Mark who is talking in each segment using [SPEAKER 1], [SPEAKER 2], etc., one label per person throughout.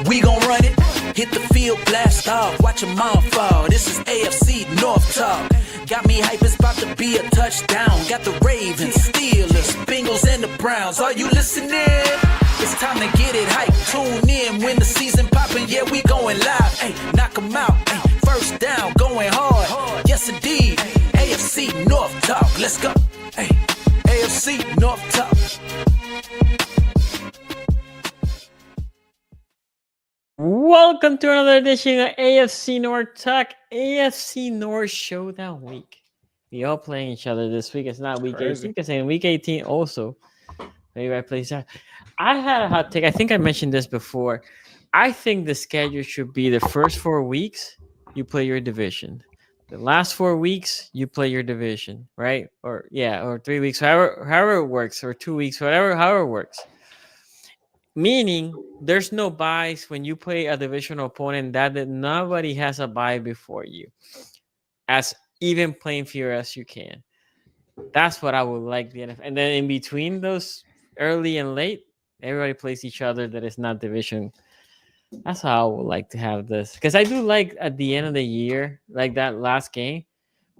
[SPEAKER 1] We gon' run it. Hit the field, blast off. Watch them all fall. This is AFC North talk. Got me hype, it's about to be a touchdown. Got the Ravens, Steelers, Bengals, and the Browns. Are you listening? It's time to get it hype. Tune in when the season poppin'. Yeah, we going live. Hey, knock 'em out. Hey, first down, going hard. Yes, indeed. AFC North talk. Let's go. Hey, AFC North talk.
[SPEAKER 2] Welcome to another edition of AFC North Talk, AFC North Showdown Week. We all playing each other this week. It's not week 18, because in week 18 also, maybe I play that. I had a hot take. I think I mentioned this before. I think the schedule should be the first 4 weeks, you play your division. The last 4 weeks, you play your division, right? Or 3 weeks, however it works, or 2 weeks, however it works. Meaning, there's no buys when you play a divisional opponent that nobody has a buy before you. As even playing field as you can. That's what I would like the NFL. And then in between those early and late, everybody plays each other that is not division. That's how I would like to have this. Because I do like at the end of the year, like that last game,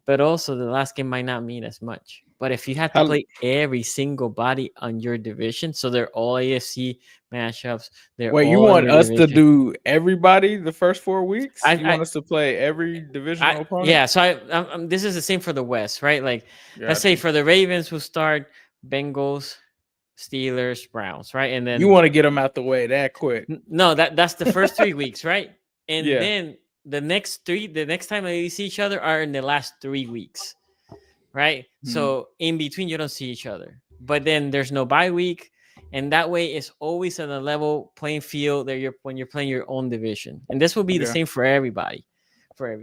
[SPEAKER 2] but also the last game might not mean as much. But if you have to play every single body on your division, so they're all AFC matchups.
[SPEAKER 3] Wait, you want us to do everybody the first 4 weeks? You want us to play every divisional opponent?
[SPEAKER 2] Yeah, so this is the same for the West, right? Like, let's say for the Ravens, we'll start Bengals, Steelers, Browns, right? And then
[SPEAKER 3] you want to get them out the way that quick.
[SPEAKER 2] No, that's the first 3 weeks, right? And then the next time they see each other are in the last 3 weeks. Right. So in between, you don't see each other, but then there's no bye week. And that way it's always on a level playing field that when you're playing your own division. And this will be the same for everybody. That's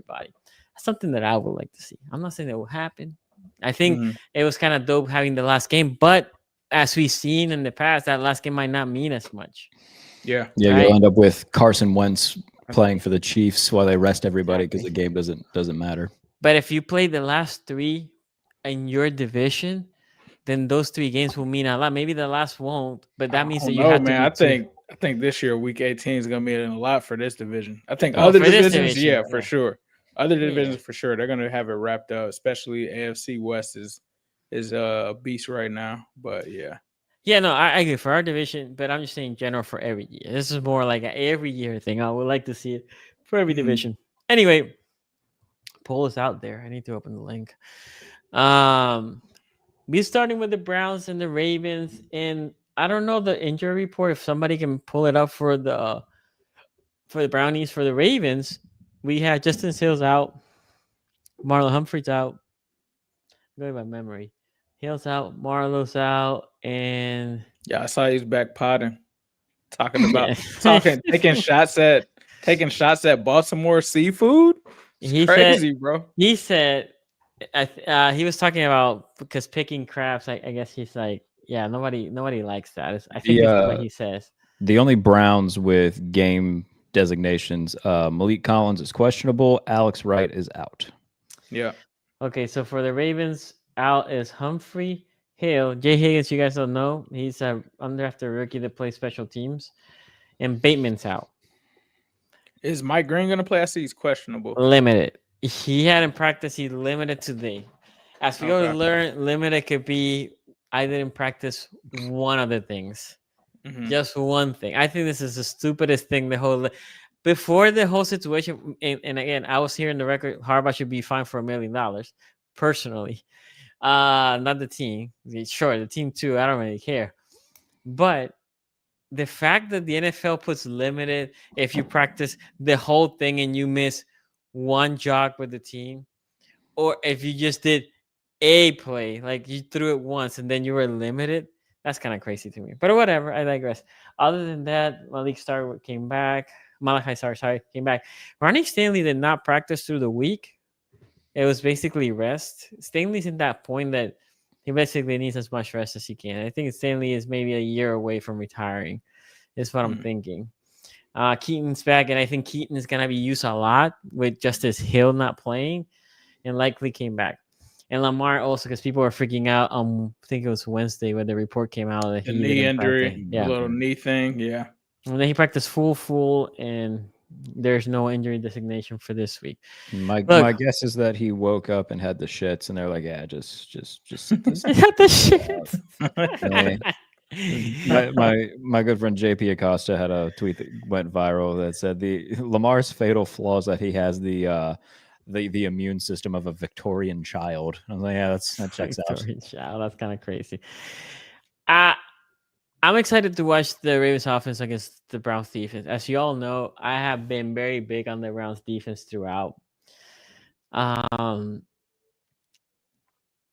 [SPEAKER 2] something that I would like to see. I'm not saying that will happen. I think it was kind of dope having the last game, but as we've seen in the past, that last game might not mean as much.
[SPEAKER 3] Yeah.
[SPEAKER 4] Yeah. Right? You'll end up with Carson Wentz playing for the Chiefs while they rest everybody because the game doesn't matter.
[SPEAKER 2] But if you play the last 3 in your division, then those 3 games will mean a lot. Maybe the last won't, but that means that you have to.
[SPEAKER 3] I think this year week 18 is going to mean a lot for this division. I think other divisions, for sure. Other divisions for sure. They're going to have it wrapped up. Especially AFC West is a beast right now. But yeah.
[SPEAKER 2] Yeah, no, I agree for our division, but I'm just saying general for every year. This is more like an every year thing. I would like to see it for every division. Anyway, poll is out there. I need to open the link. We're starting with the Browns and the Ravens, and I don't know the injury report. If somebody can pull it up for the Brownies, for the Ravens, we had Justin Hills out, Marlon Humphrey's out. I'm going by memory. Hill's out, Marlowe's out, and
[SPEAKER 3] I saw he's back potting, taking shots at Baltimore seafood. It's crazy, bro.
[SPEAKER 2] He said. He was talking about because picking crabs. I guess he's like, nobody likes that. I think that's what he says.
[SPEAKER 4] The only Browns with game designations, Malik Collins is questionable. Alex Wright is out.
[SPEAKER 3] Yeah.
[SPEAKER 2] Okay, so for the Ravens, out is Humphrey, Hill, Jay Higgins. You guys don't know, he's a undrafted rookie that plays special teams, and Bateman's out.
[SPEAKER 3] Is Mike Green gonna play? I see he's questionable.
[SPEAKER 2] Limited. He hadn't practiced. He limited today. As we go to learn, limited could be I didn't practice one of the things. Just one thing. I think this is the stupidest thing. Before the whole situation, and again, I was hearing the record, Harbaugh should be fined for $1 million, personally. Not the team. Sure, the team too. I don't really care. But the fact that the NFL puts limited, if you practice the whole thing and you miss one jog with the team, or if you just did a play, like you threw it once and then you were limited, that's kind of crazy to me. But whatever, I digress. Other than that, Malachi Starr came back. Ronnie Stanley did not practice through the week. It was basically rest. Stanley's in that point that he basically needs as much rest as he can. I think Stanley is maybe a year away from retiring, is what I'm thinking. Keaton's back, and I think Keaton is going to be used a lot with Justice Hill not playing, and likely came back. And Lamar also, because people were freaking out. I think it was Wednesday when the report came out that
[SPEAKER 3] the knee injury, little knee thing. Yeah.
[SPEAKER 2] And then he practiced full, and there's no injury designation for this week.
[SPEAKER 4] My guess is that he woke up and had the shits, and they're like, "Yeah, just sit this."
[SPEAKER 2] Had the shit.
[SPEAKER 4] My good friend JP Acosta had a tweet that went viral that said the Lamar's fatal flaw is that he has the immune system of a Victorian child. I was like, yeah, that checks out.
[SPEAKER 2] Victorian child. That's kind of crazy. I'm excited to watch the Ravens offense against the Browns defense. As you all know, I have been very big on the Browns defense throughout.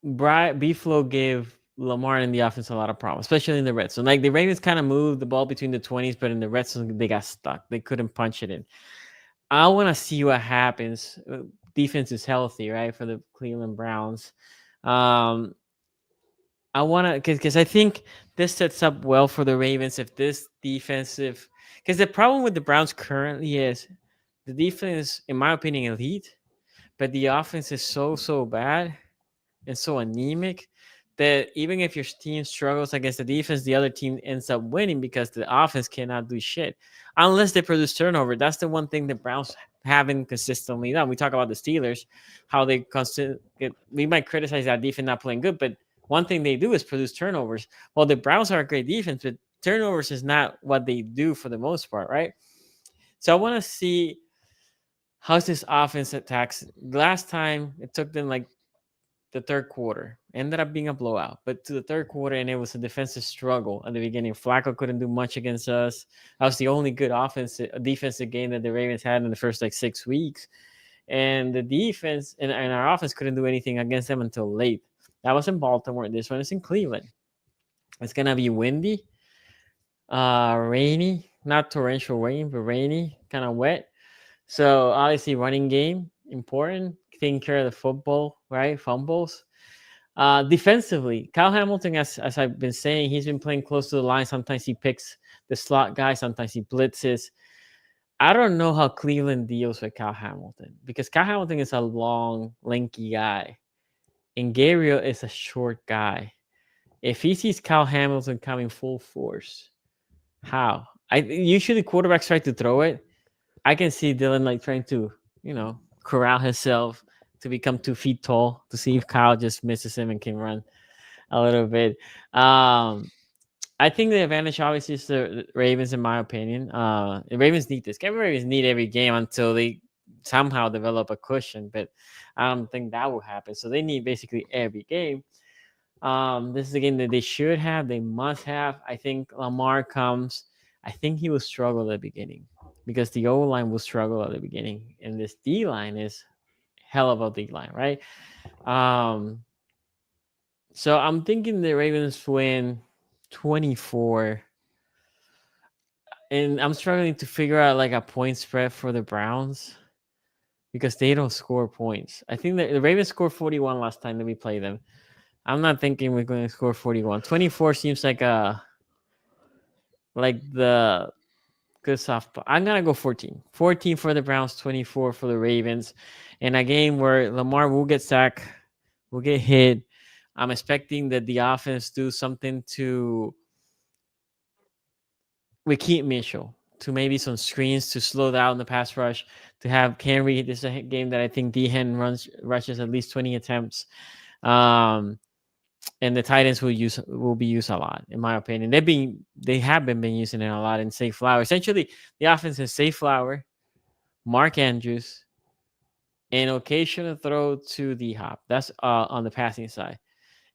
[SPEAKER 2] B-Flow gave Lamar and the offense a lot of problems, especially in the red zone. Like the Ravens kind of moved the ball between the 20s, but in the red zone, they got stuck. They couldn't punch it in. I want to see what happens. Defense is healthy, right, for the Cleveland Browns. I want to, because I think this sets up well for the Ravens if this defensive, because the problem with the Browns currently is the defense, in my opinion, elite, but the offense is so bad and so anemic that even if your team struggles against the defense, the other team ends up winning because the offense cannot do shit unless they produce turnover. That's the one thing the Browns haven't consistently done. We talk about the Steelers, how they we might criticize that defense not playing good, but one thing they do is produce turnovers. Well, the Browns are a great defense, but turnovers is not what they do for the most part, right? So I want to see how's this offense attacks. Last time it took them like the third quarter. Ended up being a blowout, but to the third quarter, and it was a defensive struggle at the beginning. Flacco couldn't do much against us. That was the only good defensive game that the Ravens had in the first 6 weeks. And the defense and our offense couldn't do anything against them until late. That was in Baltimore. This one is in Cleveland. It's going to be windy, rainy, not torrential rain, but rainy, kind of wet. So obviously running game, important, taking care of the football, right? Fumbles. Defensively, Kyle Hamilton, as I've been saying, he's been playing close to the line. Sometimes he picks the slot guy. Sometimes he blitzes. I don't know how Cleveland deals with Kyle Hamilton because Kyle Hamilton is a long, lanky guy. And Gabriel is a short guy. If he sees Kyle Hamilton coming full force, how? Usually quarterbacks try to throw it. I can see Dylan like trying to, corral himself to become 2 feet tall to see if Kyle just misses him and can run a little bit. I think the advantage obviously is the Ravens, in my opinion. The Ravens need this. Ravens need every game until they somehow develop a cushion, but I don't think that will happen. So they need basically every game. This is a game that they should have. They must have. I think Lamar comes. I think he will struggle at the beginning because the O-line will struggle at the beginning. And this D-line is hell of a D-line, right? So I'm thinking the Ravens win 24. And I'm struggling to figure out like a point spread for the Browns because they don't score points. I think that the Ravens scored 41 last time that we played them. I'm not thinking we're going to score 41. 24 seems like the good softball. I'm going to go 14. 14 for the Browns, 24 for the Ravens. In a game where Lamar will get sacked, will get hit. I'm expecting that the offense do something with Keith Mitchell, to maybe some screens to slow down the pass rush, to have Henry. This is a game that I think D-Hen rushes at least 20 attempts. And the tight ends will be used a lot, in my opinion. They have been using it a lot in Safe Flower. Essentially, the offense is Safe Flower, Mark Andrews, and occasional throw to D-Hop. That's on the passing side.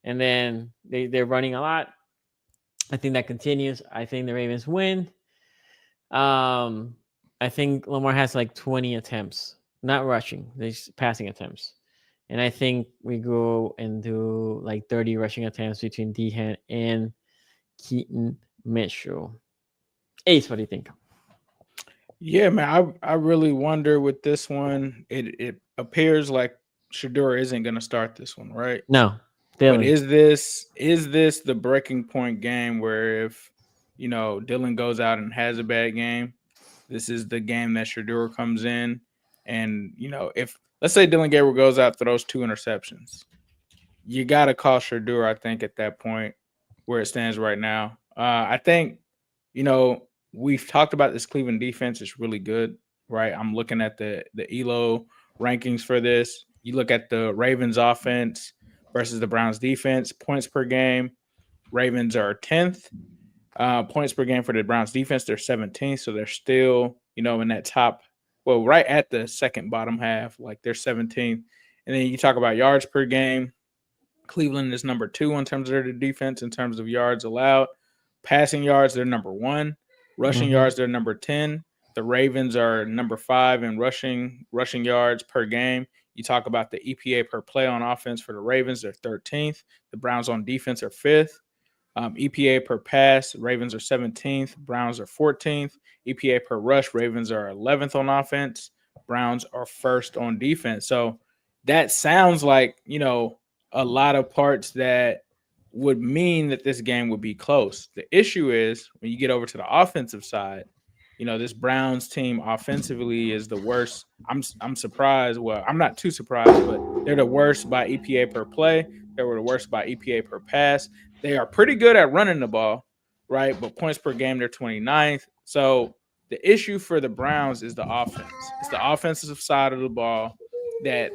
[SPEAKER 2] And then they're running a lot. I think that continues. I think the Ravens win. I think Lamar has like 20 attempts, not rushing, just passing attempts. And I think we go and do like 30 rushing attempts between D-Hen and Keaton Mitchell. Ace, what do you think?
[SPEAKER 3] Yeah, man, I really wonder with this one. It appears like Shedeur isn't going to start this one, right?
[SPEAKER 2] No.
[SPEAKER 3] Dylan. But is this the breaking point game where if Dylan goes out and has a bad game, this is the game that Shedeur comes in, and if let's say Dylan Gabriel goes out, throws 2 interceptions, you got to call Shedeur. I think at that point where it stands right now, I think we've talked about this Cleveland defense is really good, right? I'm looking at the ELO rankings for this. You look at the Ravens offense versus the Browns defense, points per game. Ravens are 10th. Points per game for the Browns defense, they're 17th. So they're still, in that top, well, right at the second bottom half, like they're 17th. And then you talk about yards per game. Cleveland is number 2 in terms of their defense, in terms of yards allowed. Passing yards, they're number 1. Rushing yards, they're number 10. The Ravens are number 5 in rushing yards per game. You talk about the EPA per play on offense for the Ravens, they're 13th. The Browns on defense are 5th. EPA per pass, Ravens are 17th. Browns are 14th. EPA per rush, Ravens are 11th on offense. Browns are 1st on defense. So that sounds like, a lot of parts that would mean that this game would be close. The issue is when you get over to the offensive side, this Browns team offensively is the worst. I'm surprised. Well, I'm not too surprised, but they're the worst by EPA per play. They were the worst by EPA per pass. They are pretty good at running the ball, right? But points per game, they're 29th. So the issue for the Browns is the offense. It's the offensive side of the ball that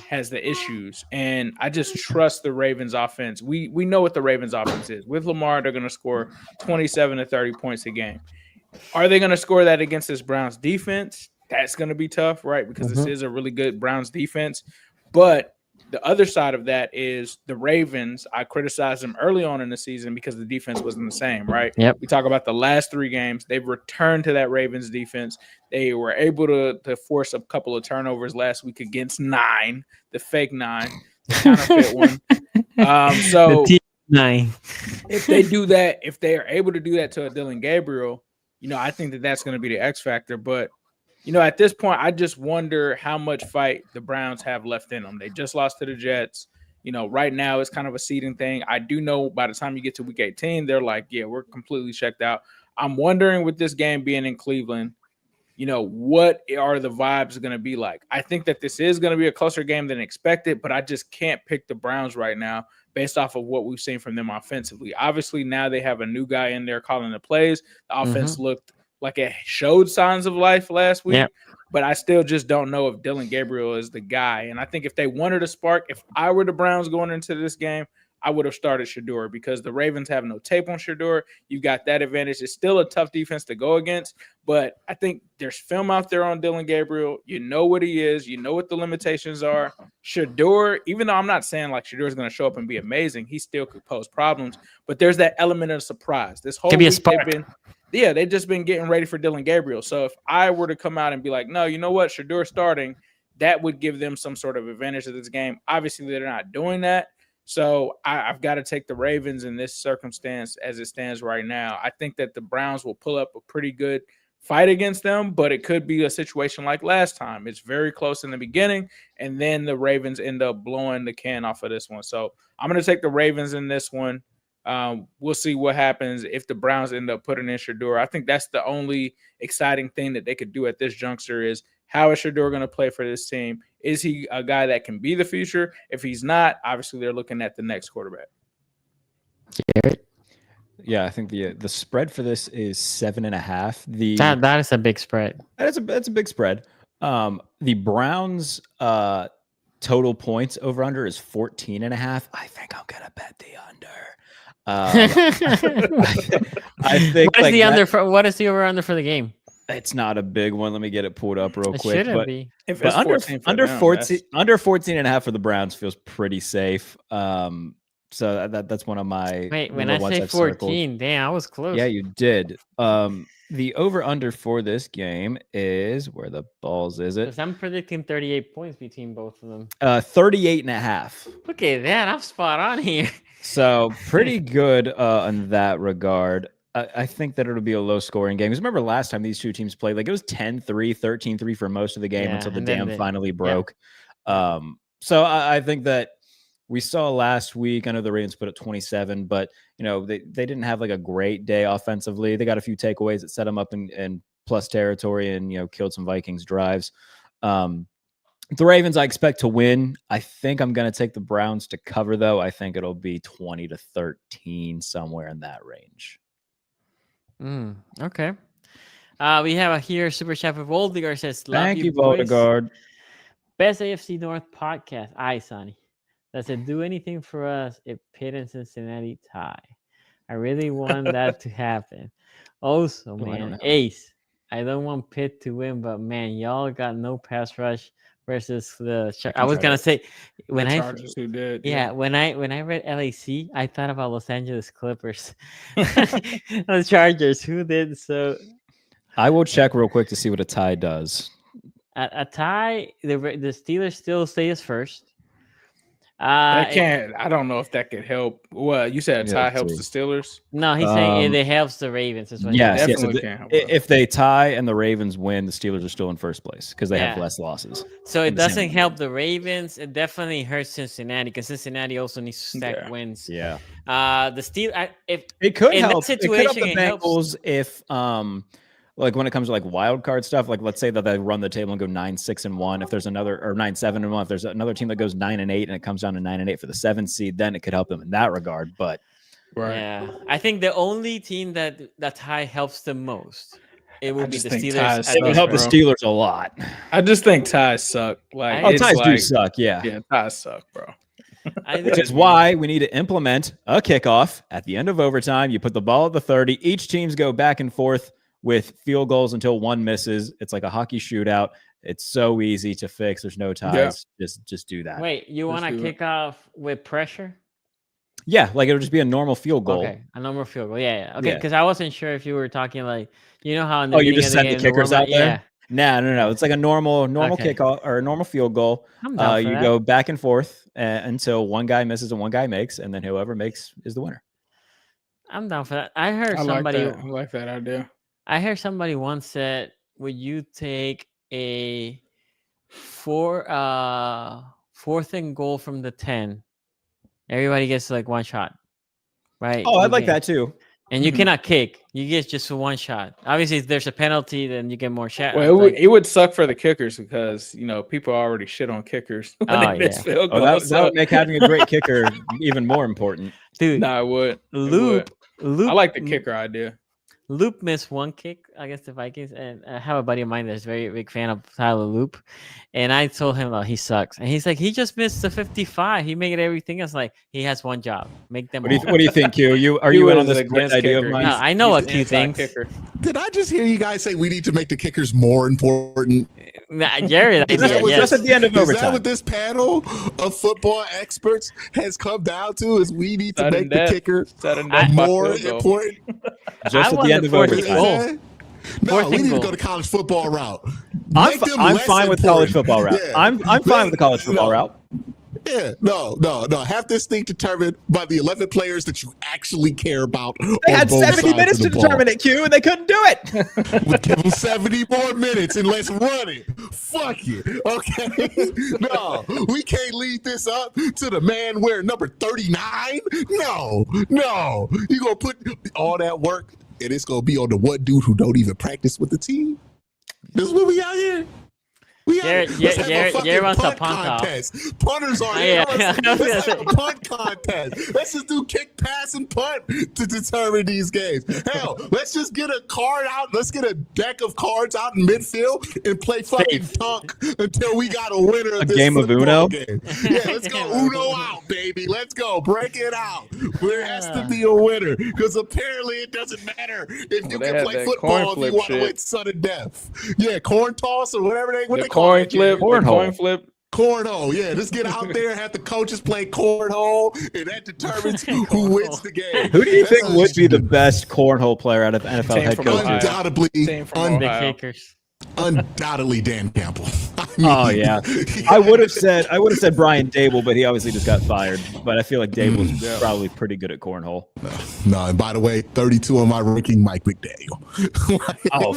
[SPEAKER 3] has the issues. And I just trust the Ravens offense. We know what the Ravens offense is. With Lamar, they're going to score 27 to 30 points a game. Are they going to score that against this Browns defense? That's going to be tough, right? Because this is a really good Browns defense. But the other side of that is the Ravens. I criticized them early on in the season because the defense wasn't the same, right?
[SPEAKER 2] Yep.
[SPEAKER 3] We talk about the last 3 games. They've returned to that Ravens defense. They were able to force a couple of turnovers last week against 9, the fake 9, the counterfeit one. So
[SPEAKER 2] the T9.
[SPEAKER 3] If they do that, if they are able to do that to a Dylan Gabriel, I think that that's going to be the X factor. But at this point, I just wonder how much fight the Browns have left in them. They just lost to the Jets. Right now it's kind of a seeding thing. I do know by the time you get to week 18, they're like, yeah, we're completely checked out. I'm wondering with this game being in Cleveland, what are the vibes going to be like? I think that this is going to be a closer game than expected, but I just can't pick the Browns right now based off of what we've seen from them offensively. Obviously, now they have a new guy in there calling the plays. The offense looked like it showed signs of life last week, but I still just don't know if Dylan Gabriel is the guy. And I think if they wanted a spark, if I were the Browns going into this game, I would have started Shedeur because the Ravens have no tape on Shedeur. You've got that advantage. It's still a tough defense to go against, but I think there's film out there on Dylan Gabriel. You know what he is. You know what the limitations are. Shedeur, even though I'm not saying like Shedeur is going to show up and be amazing, he still could pose problems, but there's that element of surprise. This whole week they've just been getting ready for Dylan Gabriel. So if I were to come out and be like, no, you know what, Shedeur starting, that would give them some sort of advantage of this game. Obviously, they're not doing that. So I've got to take the Ravens in this circumstance as it stands right now. I think that the Browns will pull up a pretty good fight against them, but it could be a situation like last time. It's very close in the beginning, and then the Ravens end up blowing the can off of this one. So I'm going to take the Ravens in this one. We'll see what happens if the Browns end up putting in Shedeur. I think that's the only exciting thing that they could do at this juncture is how is Shedeur going to play for this team? Is he a guy that can be the future? If he's not, obviously they're looking at the next quarterback.
[SPEAKER 2] Garrett?
[SPEAKER 4] Yeah, I think the spread for this is 7.5.
[SPEAKER 2] That is a big spread.
[SPEAKER 4] That's a big spread. The Browns total points over under is 14.5. I think I'm gonna bet the under. I think
[SPEAKER 2] what is the over under for the game?
[SPEAKER 4] It's not a big one. Let me get it pulled up real quick.
[SPEAKER 2] Shouldn't be.
[SPEAKER 3] If it's
[SPEAKER 4] under 14.5 for the Browns feels pretty safe. So that's one of my.
[SPEAKER 2] Wait, when I say 14, damn, I was close.
[SPEAKER 4] Yeah, you did. The over under for this game is where the balls is it?
[SPEAKER 2] Because I'm predicting 38 points between both of them.
[SPEAKER 4] 38.5.
[SPEAKER 2] Look at that, I'm spot on here.
[SPEAKER 4] So pretty good in that regard. I think that it'll be a low scoring game. Because remember last time these two teams played, like it was 10-3, 13-3 for most of the game until the dam finally broke. Yeah. So I think that we saw last week, I know the Ravens put up 27, but they didn't have like a great day offensively. They got a few takeaways that set them up in plus territory and killed some Vikings drives. The Ravens I expect to win. I think I'm going to take the Browns to cover though. I think it'll be 20-13 somewhere in that range.
[SPEAKER 2] Okay. We have here super chat for Voldegar says, "Love
[SPEAKER 4] Thank you,
[SPEAKER 2] boys.
[SPEAKER 4] Voldegar.
[SPEAKER 2] Best AFC North podcast." Aye, Sonny. That said, "Do anything for us if Pitt and Cincinnati tie. I really want that to happen." Also, man, Ace. I don't want Pitt to win, but man, y'all got no pass rush versus the. I was gonna say when
[SPEAKER 3] the Chargers who did.
[SPEAKER 2] Yeah, when I read LAC, I thought about Los Angeles Clippers, the Chargers who did so.
[SPEAKER 4] I will check real quick to see what a tie does.
[SPEAKER 2] A tie, the Steelers still stays first.
[SPEAKER 3] That can't. I don't know if that could help. Well, you said a tie helps the Steelers.
[SPEAKER 2] No, he's saying it helps the Ravens. Is what
[SPEAKER 4] yes. If they tie and the Ravens win, the Steelers are still in first place because they have less losses.
[SPEAKER 2] So it doesn't help the Ravens. It definitely hurts Cincinnati because Cincinnati also needs to stack wins.
[SPEAKER 4] Yeah.
[SPEAKER 2] The Steelers, if
[SPEAKER 4] it could
[SPEAKER 2] in
[SPEAKER 4] help,
[SPEAKER 2] that situation,
[SPEAKER 4] it could help the Bengals if like when it comes to like wild card stuff, like let's say that they run the table and go 9-6-1. If there's another or 9-7-1, if there's another team that goes 9-8 and it comes down to 9-8 for the 7th seed, then it could help them in that regard. But
[SPEAKER 2] yeah, I think the only team that tie helps the most, it will be the Steelers.
[SPEAKER 4] It would help the Steelers a lot.
[SPEAKER 3] I just think ties suck. Like
[SPEAKER 4] ties do suck. Yeah,
[SPEAKER 3] ties suck, bro.
[SPEAKER 4] Which is why we need to implement a kickoff at the end of overtime. You put the ball at the 30. Each teams go back and forth with field goals until one misses. It's like a hockey shootout. It's so easy to fix. There's no ties. Yeah. Just do that.
[SPEAKER 2] Wait, you want to kick off with pressure?
[SPEAKER 4] Yeah, like it'll just be a normal field goal.
[SPEAKER 2] Okay, a normal field goal. Yeah. Okay, because I wasn't sure if you were talking like, you know how in the
[SPEAKER 4] you just send the kickers out there?
[SPEAKER 2] Yeah.
[SPEAKER 4] No. It's like a normal kickoff or a normal field goal.
[SPEAKER 2] I'm down for that.
[SPEAKER 4] Go back and forth until one guy misses and one guy makes, and then whoever makes is the winner.
[SPEAKER 2] I'm down for that. I heard somebody.
[SPEAKER 3] I like that idea.
[SPEAKER 2] I heard somebody once said, would you take a fourth and goal from the 10? Everybody gets like one shot, right?
[SPEAKER 4] Oh, I'd like that too.
[SPEAKER 2] And you cannot kick. You get just one shot. Obviously, if there's a penalty, then you get more shots.
[SPEAKER 3] Well, it would suck for the kickers because, people already shit on kickers.
[SPEAKER 4] That would make having a great kicker even more important.
[SPEAKER 2] Dude,
[SPEAKER 3] no, it would.
[SPEAKER 2] Loop.
[SPEAKER 3] I like the kicker idea.
[SPEAKER 2] Loop missed one kick against the Vikings, and I have a buddy of mine that's a very big fan of Tyler Loop, and I told him, he sucks, and he's like, he just missed the 55. He made everything else like he has one job, make them.
[SPEAKER 4] What do you think, Q? Are you in on this great idea of mine?
[SPEAKER 2] No, I know a Q things.
[SPEAKER 5] Did I just hear you guys say we need to make the kickers more important?
[SPEAKER 2] Jared,
[SPEAKER 4] that's at the end of overtime.
[SPEAKER 5] Is that what this panel of football experts has come down to? Is we need to make the kicker more important?
[SPEAKER 4] Just at the end of overtime.
[SPEAKER 5] No, we need to go the college football route.
[SPEAKER 4] I'm fine with college football route. Yeah. I'm fine with the college football route.
[SPEAKER 5] Yeah, no. Have this thing determined by the 11 players that you actually care about.
[SPEAKER 4] They had 70 minutes to determine it, Q, and they couldn't do it.
[SPEAKER 5] We'll give them 70 more minutes and let's run it. Fuck it. Okay? No, we can't lead this up to the man wearing number 39. No. You gonna put all that work and it's gonna be on the one dude who don't even practice with the team. This is what we out here.
[SPEAKER 2] Jared wants a punt
[SPEAKER 5] contest. Punters are here. Let's have a punt contest. Let's just do kick, pass, and punt to determine these games. Hell, let's just get a card out. Let's get a deck of cards out in midfield and play fucking tunk until we got a winner of this
[SPEAKER 4] game of Uno
[SPEAKER 5] game. Yeah, let's go Uno out, baby. Let's go. Break it out. There has to be a winner because apparently it doesn't matter if you can play football if you want to win sudden death. Yeah, corn toss or whatever they
[SPEAKER 3] coin flip,
[SPEAKER 5] cornhole. Yeah, let's get out there and have the coaches play cornhole, and that determines who wins the game.
[SPEAKER 4] Who do you think would be the best cornhole player out of NFL head
[SPEAKER 5] coaches? Undoubtedly Dan Campbell.
[SPEAKER 4] I would have said Brian Dable, but he obviously just got fired. But I feel like Dable's probably pretty good at cornhole.
[SPEAKER 5] No, and by the way, 32 on my ranking, Mike McDaniel.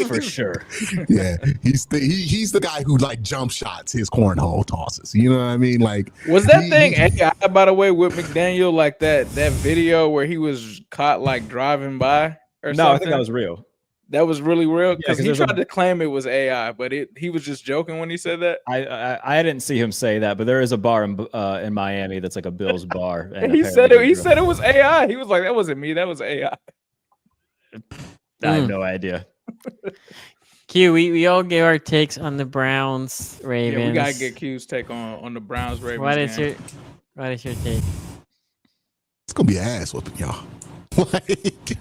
[SPEAKER 4] For sure.
[SPEAKER 5] Yeah, he's the guy who like jump shots his cornhole tosses. You know what I mean? Like,
[SPEAKER 3] was that thing AI, by the way, with McDaniel, like that video where he was caught like driving by or something?
[SPEAKER 4] No, I think that was real.
[SPEAKER 3] That was really real because he tried to claim it was AI, but he was just joking when he said that.
[SPEAKER 4] I didn't see him say that, but there is a bar in Miami that's like a Bills bar.
[SPEAKER 3] And he said it was AI. He was like, that wasn't me, that was AI.
[SPEAKER 4] I have no idea.
[SPEAKER 2] Q, we all gave our takes on the Browns Ravens.
[SPEAKER 3] Yeah, we gotta get Q's take on the Browns Ravens.
[SPEAKER 2] What is your take?
[SPEAKER 5] It's gonna be an ass whooping, y'all.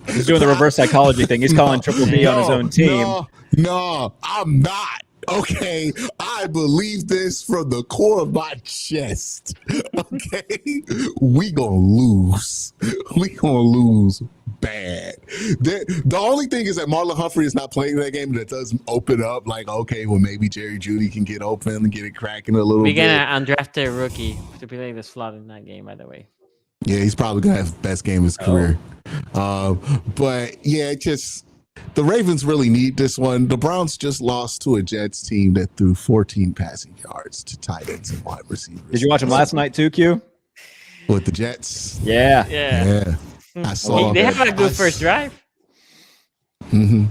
[SPEAKER 4] He's doing the reverse psychology thing. He's calling Triple B on his own team.
[SPEAKER 5] No, I'm not. Okay, I believe this from the core of my chest. Okay, we gonna lose. We gonna lose bad. The only thing is that Marlon Humphrey is not playing that game. That does open up, like, okay, well, maybe Jerry Jeudy can get open and get it cracking a little bit.
[SPEAKER 2] We're gonna undraft a rookie to play the slot in that game, by the way.
[SPEAKER 5] Yeah, he's probably gonna have the best game of his career. But yeah, the Ravens really need this one. The Browns just lost to a Jets team that threw 14 passing yards to tight ends and wide receivers.
[SPEAKER 4] Did you watch them last night too, Q?
[SPEAKER 5] With the Jets?
[SPEAKER 2] Yeah.
[SPEAKER 5] I saw.
[SPEAKER 2] They have a good first drive.
[SPEAKER 5] Mm-hmm.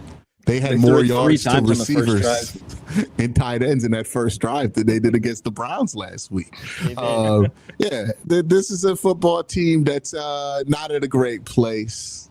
[SPEAKER 5] They had more yards to
[SPEAKER 4] times
[SPEAKER 5] receivers and tight ends in that first drive than they did against the Browns last week. This is a football team that's not at a great place.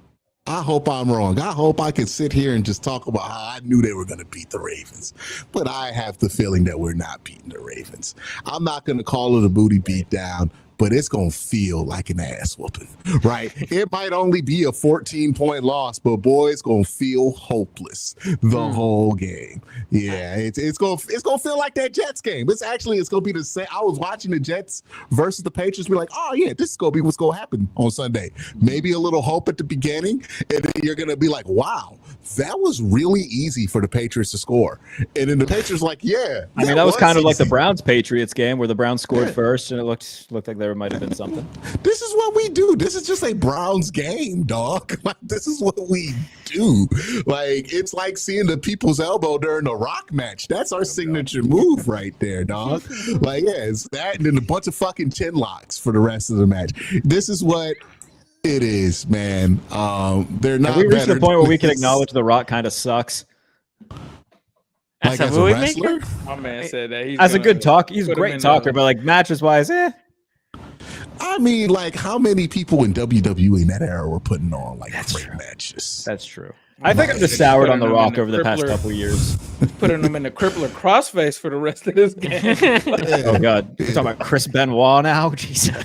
[SPEAKER 5] I hope I'm wrong. I hope I can sit here and just talk about how I knew they were going to beat the Ravens. But I have the feeling that we're not beating the Ravens. I'm not going to call it a booty beat down, but it's going to feel like an ass whooping, right? It might only be a 14-point loss, but boy, it's going to feel hopeless the whole game. Yeah, it's going to feel like that Jets game. It's going to be the same. I was watching the Jets versus the Patriots. Be like, oh yeah, this is going to be what's going to happen on Sunday. Maybe a little hope at the beginning, and then you're going to be like, wow, that was really easy for the Patriots to score. And then the Patriots like, yeah.
[SPEAKER 4] I mean, that was kind of like the Browns-Patriots game where the Browns scored first, and it looked like there might have been something.
[SPEAKER 5] This is what we do. This is just a Browns game, dog. Like, this is what we do. Like, it's like seeing the people's elbow during the Rock match. That's our signature move right there, dog. Like, yeah, it's that and then a bunch of fucking chin locks for the rest of the match. This is what it is, man. They're not.
[SPEAKER 4] Have we reached the point where we can acknowledge the Rock kind of sucks?
[SPEAKER 5] Like as a wrestler?
[SPEAKER 3] My man said that
[SPEAKER 4] as a good talker, he's a great talker, but like matches wise,
[SPEAKER 5] I mean, like, how many people in WWE in that era were putting on like great matches?
[SPEAKER 4] That's true. I think I'm just soured on The Rock over the past couple of years.
[SPEAKER 3] Putting him in the crippler crossface for the rest of this game.
[SPEAKER 4] Oh God, you're talking about Chris Benoit now? Jesus.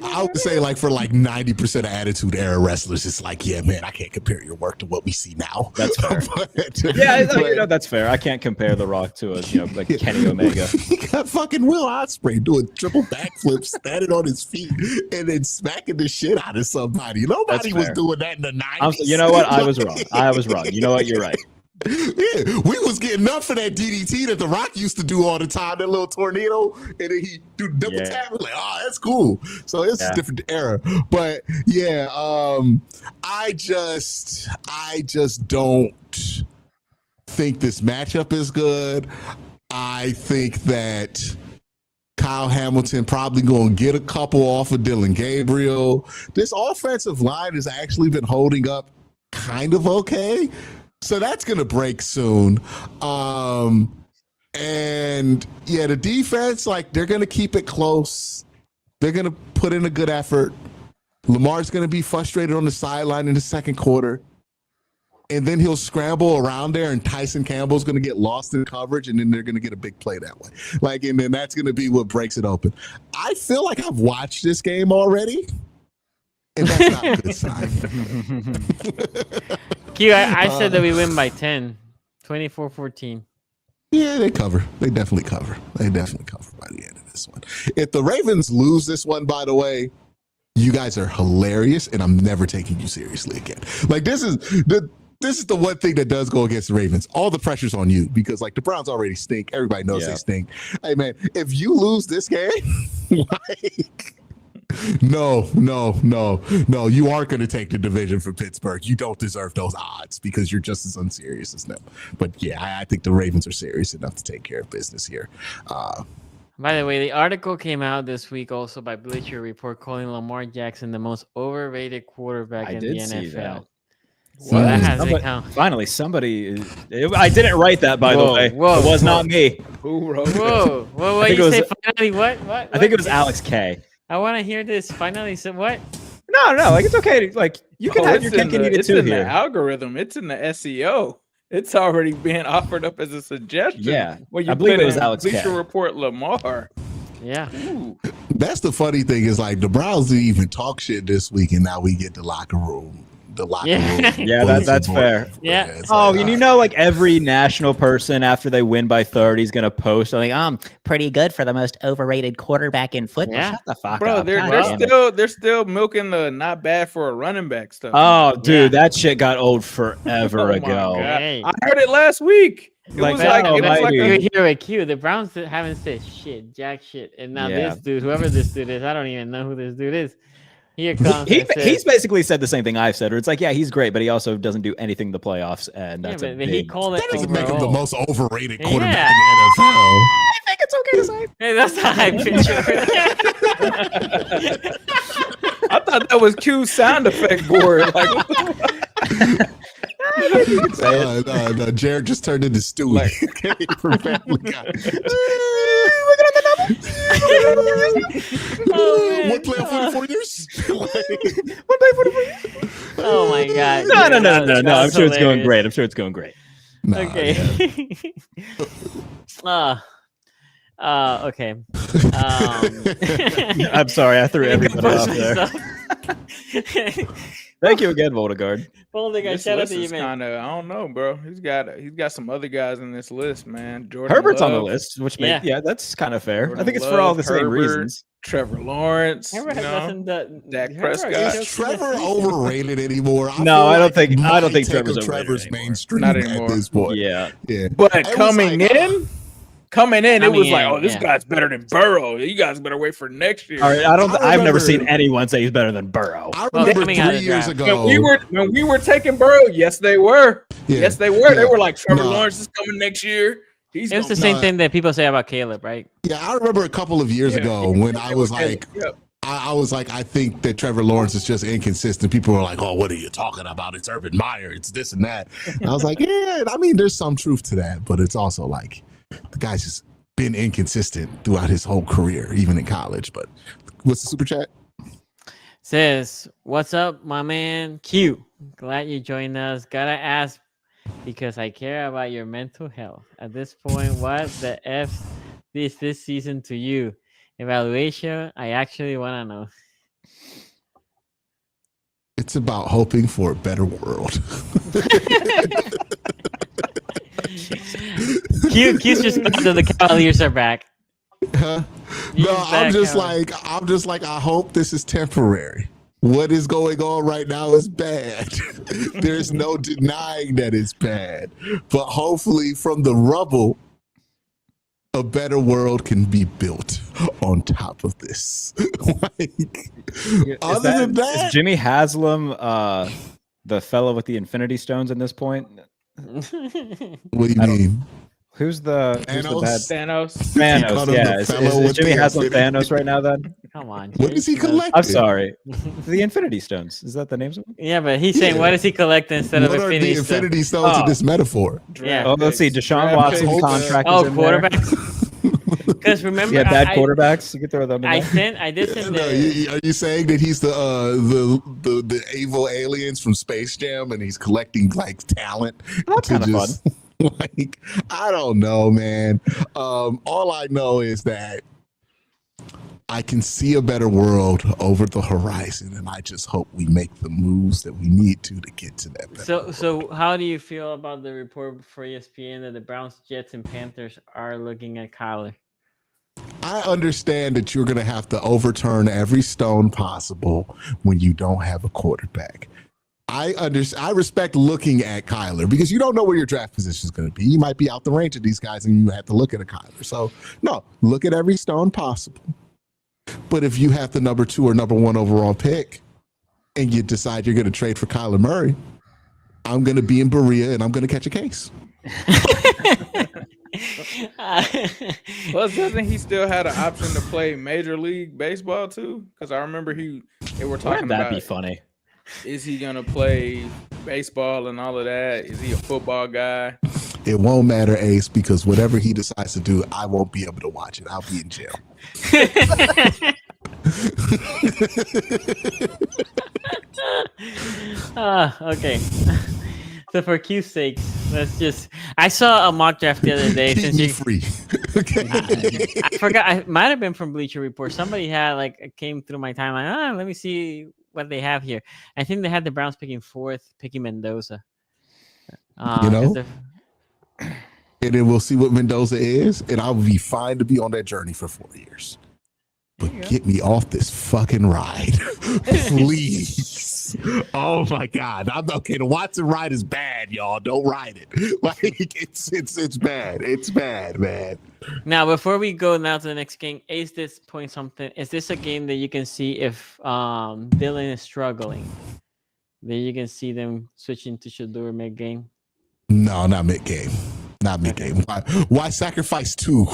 [SPEAKER 5] I would say like for like 90% of Attitude Era wrestlers, it's like, yeah, man, I can't compare your work to what we see now.
[SPEAKER 4] That's fair. That's fair. I can't compare The Rock to like Kenny Omega.
[SPEAKER 5] He got fucking Will Ospreay doing triple backflips, standing on his feet, and then smacking the shit out of somebody. Nobody was doing that in the 90s.
[SPEAKER 4] You know what? I was wrong. You know what? You're right.
[SPEAKER 5] Yeah, we was getting up for that DDT that The Rock used to do all the time, that little tornado, and then he do double tap. We're like, oh, that's cool. So it's a different era. But yeah, I just don't think this matchup is good. I think that Kyle Hamilton probably going to get a couple off of Dylan Gabriel. This offensive line has actually been holding up kind of okay. So that's going to break soon. And yeah, the defense, like, they're going to keep it close. They're going to put in a good effort. Lamar's going to be frustrated on the sideline in the second quarter. And then he'll scramble around there, and Tyson Campbell's going to get lost in coverage, and then they're going to get a big play that way. Like, and then that's going to be what breaks it open. I feel like I've watched this game already, and that's not a good sign.
[SPEAKER 2] Q, I said that we win by 10, 24-14.
[SPEAKER 5] Yeah, they cover. They definitely cover. They definitely cover by the end of this one. If the Ravens lose this one, by the way, you guys are hilarious, and I'm never taking you seriously again. Like, this is the one thing that does go against the Ravens. All the pressure's on you because, like, the Browns already stink. Everybody knows they stink. Hey, man, if you lose this game, like, no, you aren't going to take the division from Pittsburgh. You don't deserve those odds because you're just as unserious as them. But yeah, I think the Ravens are serious enough to take care of business here.
[SPEAKER 2] By the way, the article came out this week also by Bleacher Report calling Lamar Jackson the most overrated quarterback in the NFL.
[SPEAKER 4] Finally, somebody. I didn't write that, by the way. It was not me.
[SPEAKER 3] Who wrote it?
[SPEAKER 2] Whoa! What you say? Finally, what?
[SPEAKER 4] I think it was Alex K.
[SPEAKER 2] I want to hear this. Finally, so what?
[SPEAKER 4] No. Like, it's okay. Like, you can have your cake and eat it too.
[SPEAKER 3] It's in
[SPEAKER 4] here.
[SPEAKER 3] the algorithm. It's in the SEO. It's already being offered up as a suggestion.
[SPEAKER 4] Yeah,
[SPEAKER 3] When you
[SPEAKER 4] I believe
[SPEAKER 3] put
[SPEAKER 4] it was
[SPEAKER 3] in
[SPEAKER 4] Alex
[SPEAKER 3] Bleacher
[SPEAKER 4] Cat.
[SPEAKER 3] Report Lamar.
[SPEAKER 2] Yeah.
[SPEAKER 3] Ooh.
[SPEAKER 5] That's the funny thing is like the Browns didn't even talk shit this week, and now we get the locker room. The locker
[SPEAKER 2] Yeah.
[SPEAKER 5] room.
[SPEAKER 4] Yeah, that's
[SPEAKER 5] bulletin
[SPEAKER 4] fair.
[SPEAKER 5] board.
[SPEAKER 2] Yeah.
[SPEAKER 5] It's
[SPEAKER 4] Oh,
[SPEAKER 5] like,
[SPEAKER 4] and you
[SPEAKER 5] all
[SPEAKER 4] know, like every national person after they win by 30 is gonna post like, I'm pretty good for the most overrated quarterback in football.
[SPEAKER 2] Yeah.
[SPEAKER 4] Shut the fuck
[SPEAKER 3] Bro,
[SPEAKER 4] up.
[SPEAKER 3] they're
[SPEAKER 4] God
[SPEAKER 3] they're
[SPEAKER 4] damn it.
[SPEAKER 3] still milking the not bad for a running back stuff.
[SPEAKER 4] Oh, dude,
[SPEAKER 2] Yeah.
[SPEAKER 4] that shit got old forever
[SPEAKER 3] Oh my
[SPEAKER 4] ago.
[SPEAKER 3] God.
[SPEAKER 2] Hey.
[SPEAKER 3] I heard it last week. It
[SPEAKER 4] Like,
[SPEAKER 3] was
[SPEAKER 4] that-
[SPEAKER 3] like
[SPEAKER 4] oh,
[SPEAKER 3] it was
[SPEAKER 4] my
[SPEAKER 3] like
[SPEAKER 4] dude.
[SPEAKER 2] You hear it, Q. The Browns haven't said shit, jack shit, and now
[SPEAKER 4] Yeah.
[SPEAKER 2] this dude, whoever this dude is, I don't even know who this dude is. Here comes.
[SPEAKER 4] He,
[SPEAKER 2] and says,
[SPEAKER 4] he's basically said the same thing I've said, where it's like, yeah, he's great, but he also doesn't do anything in the playoffs, and
[SPEAKER 2] yeah,
[SPEAKER 4] that's a
[SPEAKER 2] but he
[SPEAKER 4] big...
[SPEAKER 2] called it
[SPEAKER 5] that doesn't make him the
[SPEAKER 2] overall.
[SPEAKER 5] most overrated
[SPEAKER 2] Yeah.
[SPEAKER 5] quarterback in the NFL.
[SPEAKER 4] I think it's okay to say.
[SPEAKER 2] Hey, that's a high picture.
[SPEAKER 3] I thought that was Q's sound effect board. Like,
[SPEAKER 5] No, Jared just turned into Stewie
[SPEAKER 3] Like-
[SPEAKER 5] from Family Guy.
[SPEAKER 2] Oh, man.
[SPEAKER 5] One playoff win in 4 years.
[SPEAKER 2] Oh my god.
[SPEAKER 4] No. I'm
[SPEAKER 2] That's
[SPEAKER 4] sure it's going
[SPEAKER 2] hilarious.
[SPEAKER 4] great. I'm sure it's going great.
[SPEAKER 5] Nah, yeah.
[SPEAKER 2] Okay. Okay.
[SPEAKER 4] I'm sorry, I threw everybody off
[SPEAKER 2] Push
[SPEAKER 4] there.
[SPEAKER 2] myself.
[SPEAKER 4] Thank you again, Voldegaard.
[SPEAKER 2] Well, they got
[SPEAKER 3] this
[SPEAKER 2] shout out
[SPEAKER 3] list
[SPEAKER 2] to you,
[SPEAKER 3] is
[SPEAKER 2] man.
[SPEAKER 3] kind of, I don't know, bro. He's got some other guys in this list, man. Jordan
[SPEAKER 4] Herbert's on the
[SPEAKER 3] Love,
[SPEAKER 4] list, which
[SPEAKER 2] Yeah.
[SPEAKER 4] makes, yeah, that's kind of fair. I
[SPEAKER 3] Jordan
[SPEAKER 4] think it's for all
[SPEAKER 3] Love,
[SPEAKER 4] the same
[SPEAKER 3] Herbert,
[SPEAKER 4] reasons.
[SPEAKER 3] Trevor Lawrence.
[SPEAKER 2] Herbert
[SPEAKER 3] you know?
[SPEAKER 2] doesn't.
[SPEAKER 3] Dak
[SPEAKER 2] Herbert
[SPEAKER 3] Prescott.
[SPEAKER 2] is
[SPEAKER 5] Is Trevor overrated anymore?
[SPEAKER 4] No,
[SPEAKER 5] feel
[SPEAKER 4] I don't
[SPEAKER 5] like
[SPEAKER 4] think-
[SPEAKER 5] it
[SPEAKER 4] I don't
[SPEAKER 5] might
[SPEAKER 4] think
[SPEAKER 5] take
[SPEAKER 4] Trevor's
[SPEAKER 5] him
[SPEAKER 4] overrated
[SPEAKER 5] Trevor's
[SPEAKER 3] anymore.
[SPEAKER 5] mainstream
[SPEAKER 3] Not
[SPEAKER 5] at
[SPEAKER 3] anymore.
[SPEAKER 5] this point.
[SPEAKER 4] Yeah.
[SPEAKER 5] Yeah.
[SPEAKER 3] But
[SPEAKER 5] It was
[SPEAKER 3] coming
[SPEAKER 5] like,
[SPEAKER 3] in, it was like, oh, this
[SPEAKER 2] yeah.
[SPEAKER 3] guy's better than Burrow. You guys better wait for next year.
[SPEAKER 4] All right,
[SPEAKER 5] I
[SPEAKER 4] I've never
[SPEAKER 5] remember-
[SPEAKER 4] seen anyone say he's better than Burrow.
[SPEAKER 5] I
[SPEAKER 2] Well,
[SPEAKER 5] remember
[SPEAKER 2] coming out of
[SPEAKER 5] 3
[SPEAKER 2] the
[SPEAKER 5] years
[SPEAKER 2] draft.
[SPEAKER 5] ago.
[SPEAKER 3] When we were taking Burrow, yes, they were.
[SPEAKER 5] Yeah.
[SPEAKER 3] Yes, they were. They
[SPEAKER 5] Yeah.
[SPEAKER 3] were like, Trevor
[SPEAKER 5] No.
[SPEAKER 3] Lawrence is coming next year. He's
[SPEAKER 2] It was the
[SPEAKER 3] gonna-
[SPEAKER 2] same thing that people say about Caleb, right?
[SPEAKER 5] Yeah, I remember a couple of years
[SPEAKER 3] Yeah.
[SPEAKER 5] ago when I was like,
[SPEAKER 3] Yep.
[SPEAKER 5] I was like, I think that Trevor Lawrence is just inconsistent. People were like, oh, what are you talking about? It's Urban Meyer. It's this and that. And I was like, yeah, I mean, there's some truth to that, but it's also like the guy's just been inconsistent throughout his whole career, even in college. But what's the super chat?
[SPEAKER 2] Says, what's up, my man? Q. Glad you joined us. Gotta ask because I care about your mental health. At this point, what the F is this season to you? Evaluation, I actually want to know.
[SPEAKER 5] It's about hoping for a better world.
[SPEAKER 2] Q's just so the Cavaliers are back.
[SPEAKER 5] Huh?
[SPEAKER 2] He's
[SPEAKER 5] No,
[SPEAKER 2] back,
[SPEAKER 5] I'm just like, I hope this is temporary. What is going on right now is bad. There's no denying that it's bad. But hopefully from the rubble, a better world can be built on top of this. Other than that,
[SPEAKER 4] Is Jimmy Haslam the fellow with the Infinity Stones at this point?
[SPEAKER 5] what do you
[SPEAKER 4] I don't-
[SPEAKER 5] mean?
[SPEAKER 4] Who's the bad
[SPEAKER 3] Thanos.
[SPEAKER 5] He called
[SPEAKER 4] Thanos?
[SPEAKER 5] him
[SPEAKER 4] Yeah,
[SPEAKER 5] the
[SPEAKER 4] is
[SPEAKER 5] fellow with
[SPEAKER 4] Jimmy
[SPEAKER 5] the
[SPEAKER 4] Haslam
[SPEAKER 5] Infinity-
[SPEAKER 4] Thanos right now? Then
[SPEAKER 2] Come on.
[SPEAKER 5] What does he
[SPEAKER 2] Jason.
[SPEAKER 5] collect?
[SPEAKER 4] I'm sorry, the Infinity Stones. Is that the name?
[SPEAKER 2] Yeah, but he's saying,
[SPEAKER 5] Yeah.
[SPEAKER 2] what does he collect instead
[SPEAKER 5] What
[SPEAKER 2] of
[SPEAKER 5] are
[SPEAKER 2] Infinity
[SPEAKER 5] the
[SPEAKER 2] Stones?
[SPEAKER 5] Infinity Stones in
[SPEAKER 4] Oh.
[SPEAKER 5] this metaphor?
[SPEAKER 2] Yeah.
[SPEAKER 4] Oh, let's see.
[SPEAKER 3] Draft
[SPEAKER 4] Deshaun
[SPEAKER 3] picks.
[SPEAKER 4] Watson's
[SPEAKER 5] Hopes.
[SPEAKER 4] contract.
[SPEAKER 2] Oh,
[SPEAKER 4] is in there.
[SPEAKER 2] quarterbacks. Because remember,
[SPEAKER 4] Yeah, bad
[SPEAKER 2] I
[SPEAKER 4] quarterbacks. You could throw them in
[SPEAKER 2] I
[SPEAKER 4] there.
[SPEAKER 2] did send
[SPEAKER 5] No, are you saying that he's the evil aliens from Space Jam and he's collecting like talent?
[SPEAKER 4] That's
[SPEAKER 5] to
[SPEAKER 4] kinda
[SPEAKER 5] just- Like, I don't know, man. All I know is that I can see a better world over the horizon, and I just hope we make the moves that we need to get to that better.
[SPEAKER 2] So how do you feel about the report for ESPN that the Browns, Jets, and Panthers are looking at Kyler?
[SPEAKER 5] I understand that you're going to have to overturn every stone possible when you don't have a quarterback. I respect looking at Kyler because you don't know where your draft position is going to be. You might be out the range of these guys and you have to look at a Kyler. So, no, look at every stone possible. But if you have the number 2 or number 1 overall pick and you decide you're going to trade for Kyler Murray, I'm going to be in Berea and I'm going to catch a case.
[SPEAKER 3] Plus, doesn't he still had an option to play Major League Baseball too? Because I remember they were talking
[SPEAKER 4] Wouldn't that
[SPEAKER 3] about
[SPEAKER 4] be funny?
[SPEAKER 3] is he gonna play baseball and all of that? Is he a football guy?
[SPEAKER 5] It won't matter, Ace, because whatever he decides to do, I won't be able to watch it. I'll be in jail.
[SPEAKER 2] Okay. So for Q's sake, let's just. I saw a mock draft the other day.
[SPEAKER 5] Keep me free. Okay.
[SPEAKER 2] I forgot. I might have been from Bleacher Report. Somebody had came through my timeline. Let me see what they have here. I think they had the Browns picking 4th, picking Mendoza.
[SPEAKER 5] And then we'll see what Mendoza is, and I'll be fine to be on that journey for 4 years. But get me off this fucking ride, please. Oh my God! I'm okay. The Watson ride is bad, y'all. Don't ride it. Like it's bad. It's bad, man.
[SPEAKER 2] Now, before we go now to the next game, Ace this point something. Is this a game that you can see if Dylan is struggling? That you can see them switching to Shador mid game?
[SPEAKER 5] No, not mid game. Not mid game. Why sacrifice 2?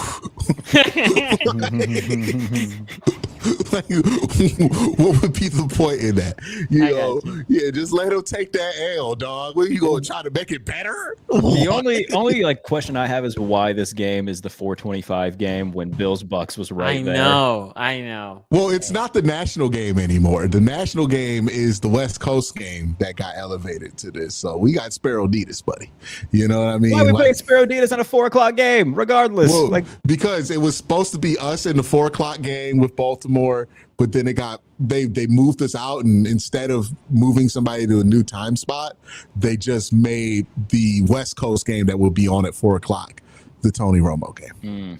[SPEAKER 5] Like, what would be the point in that? Yeah, just let him take that L, dog. What are you gonna try to make it better?
[SPEAKER 4] The only like question I have is why this game is the 425 game when Bills Bucks was right there.
[SPEAKER 2] I know.
[SPEAKER 5] Well, it's not the national game anymore. The national game is the West Coast game that got elevated to this. So we got Sparrow-Ditas, buddy. You know what I mean?
[SPEAKER 4] Why we play Sparrow-Ditas on a 4:00 game, regardless?
[SPEAKER 5] Well, because it was supposed to be us in the 4:00 game with Baltimore, but then they moved us out, and instead of moving somebody to a new time spot, they just made the West Coast game that will be on at 4:00 the Tony Romo game.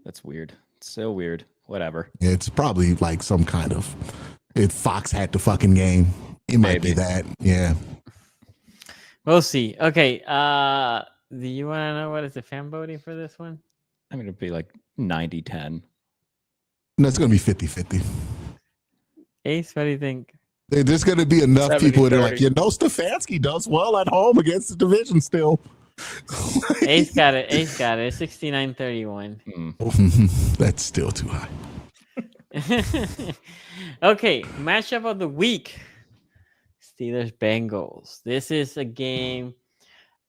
[SPEAKER 4] That's weird. So weird. Whatever.
[SPEAKER 5] It's probably like some kind of Fox had the fucking game. It might be that. Yeah.
[SPEAKER 2] We'll see. Okay. Do you want to know what is the fan voting for this one?
[SPEAKER 4] I mean, it'd be like 90-10.
[SPEAKER 5] No, it's going to be 50-50.
[SPEAKER 2] Ace, what do you think?
[SPEAKER 5] There's going to be enough
[SPEAKER 3] 70-30.
[SPEAKER 5] people that are like, Stefanski does well at home against the division still.
[SPEAKER 2] Ace got it. It's 69-31.
[SPEAKER 5] That's still too high.
[SPEAKER 2] Okay, matchup of the week. Steelers-Bengals. This is a game.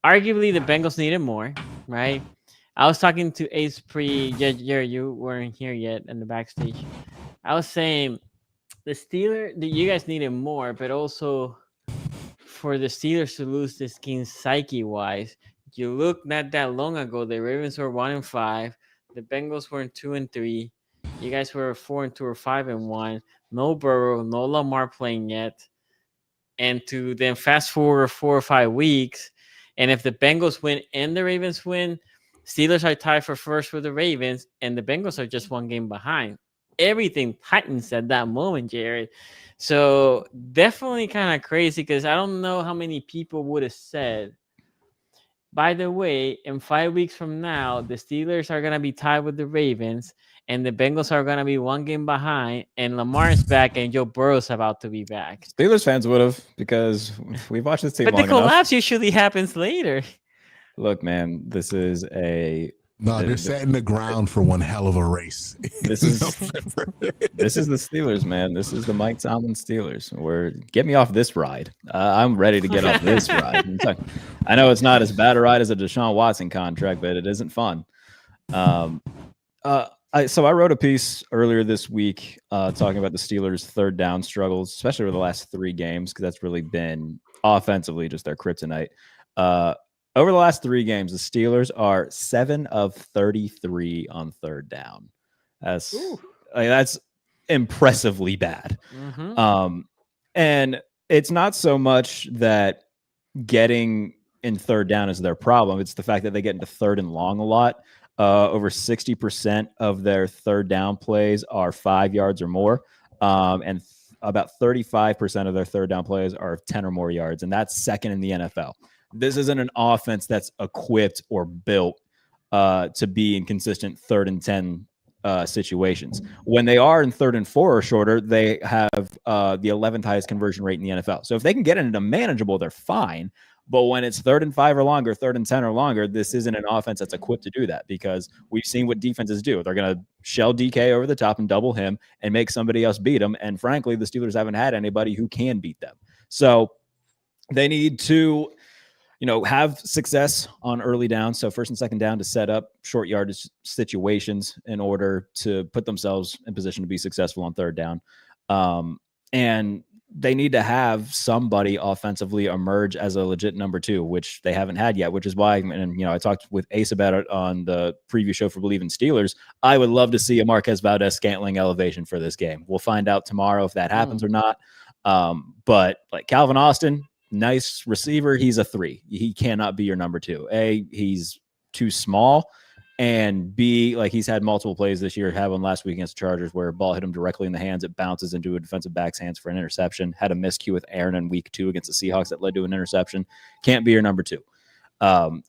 [SPEAKER 2] Arguably, the Bengals needed more, right? I was talking to Ace you weren't here yet in the backstage. I was saying you guys needed more, but also for the Steelers to lose this game psyche-wise, you look not that long ago, the Ravens were 1-5, the Bengals were 2-3, you guys were 4-2 or 5-1, no Burrow, no Lamar playing yet, and to then fast forward 4 or 5 weeks, and if the Bengals win and the Ravens win, Steelers are tied for first with the Ravens, and the Bengals are just 1 game behind. Everything tightens at that moment, Jared. So definitely kind of crazy because I don't know how many people would have said, by the way, in 5 weeks from now, the Steelers are going to be tied with the Ravens, and the Bengals are going to be 1 game behind, and Lamar is back, and Joe Burrow's about to be back.
[SPEAKER 4] Steelers fans would have, because we've watched this team
[SPEAKER 2] but
[SPEAKER 4] long
[SPEAKER 2] the collapse
[SPEAKER 4] enough.
[SPEAKER 2] usually happens later.
[SPEAKER 4] Look, man, this is
[SPEAKER 5] they're setting the ground for one hell of a race.
[SPEAKER 4] This is the Steelers, man. This is the Mike Tomlin Steelers. Get me off this ride. I'm ready to get off this ride. I know it's not as bad a ride as a Deshaun Watson contract, but it isn't fun. So I wrote a piece earlier this week talking about the Steelers' third down struggles, especially over the last 3 games, because that's really been offensively just their kryptonite. Over the last 3 games, the Steelers are 7 of 33 on third down. That's impressively bad.
[SPEAKER 2] Mm-hmm.
[SPEAKER 4] And it's not so much that getting in third down is their problem. It's the fact that they get into third and long a lot. Over 60% of their third down plays are 5 yards or more. And about 35% of their third down plays are 10 or more yards. And that's second in the NFL. This isn't an offense that's equipped or built to be in consistent 3rd and 10 situations. When they are in 3rd and 4 or shorter, they have the 11th highest conversion rate in the NFL. So if they can get into manageable, they're fine. But when it's 3rd and 5 or longer, 3rd and 10 or longer, this isn't an offense that's equipped to do that, because we've seen what defenses do. They're going to shell DK over the top and double him and make somebody else beat him. And frankly, the Steelers haven't had anybody who can beat them. So they need to have success on early down. So 1st and 2nd down to set up short yardage situations in order to put themselves in position to be successful on 3rd down. And they need to have somebody offensively emerge as a legit number 2, which they haven't had yet, which is why, and I talked with Ace about it on the preview show for Believe in Steelers. I would love to see a Marquez Valdez-Scantling elevation for this game. We'll find out tomorrow if that happens or not. But like Calvin Austin, nice receiver. He's a 3. He cannot be your number 2. A, he's too small. And B, like he's had multiple plays this year, had one last week against the Chargers where a ball hit him directly in the hands. It bounces into a defensive back's hands for an interception. Had a miscue with Aaron in week 2 against the Seahawks that led to an interception. Can't be your number 2.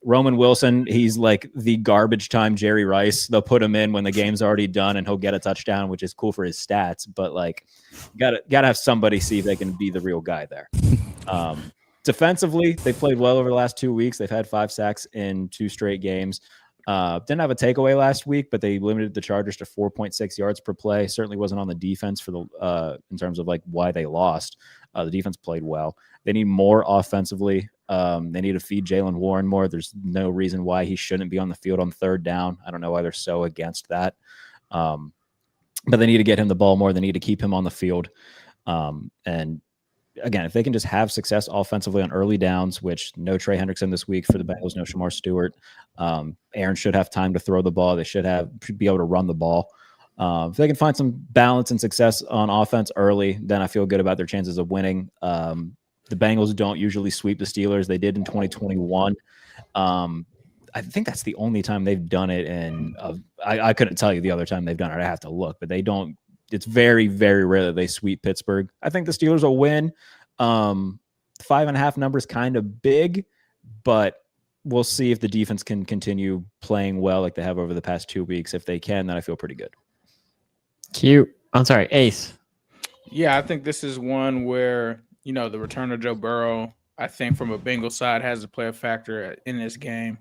[SPEAKER 4] Roman Wilson, he's like the garbage time Jerry Rice. They'll put him in when the game's already done and he'll get a touchdown, which is cool for his stats. But like, gotta have somebody see if they can be the real guy there. Defensively, they played well over the last 2 weeks. They've had 5 sacks in 2 straight games. Didn't have a takeaway last week, but they limited the Chargers to 4.6 yards per play. Certainly wasn't on the defense for the in terms of like why they lost. The defense played well. They need more offensively. They need to feed Jaylen Warren more. There's no reason why he shouldn't be on the field on 3rd down. I don't know why they're so against that. But they need to get him the ball more. They need to keep him on the field. And again, if they can just have success offensively on early downs, which no Trey Hendrickson this week for the Bengals, no Shamar Stewart. Aaron should have time to throw the ball. They should be able to run the ball. If they can find some balance and success on offense early, then I feel good about their chances of winning. The Bengals don't usually sweep the Steelers. They did in 2021. I think that's the only time they've done it. And I couldn't tell you the other time they've done it. I have to look, but they don't. It's very, very rare that they sweep Pittsburgh. I think the Steelers will win. 5.5 numbers kind of big, but we'll see if the defense can continue playing well like they have over the past 2 weeks. If they can, then I feel pretty good.
[SPEAKER 2] Cute. I'm sorry, Ace.
[SPEAKER 3] Yeah, I think this is one where, the return of Joe Burrow, I think from a Bengals side has to play a factor in this game.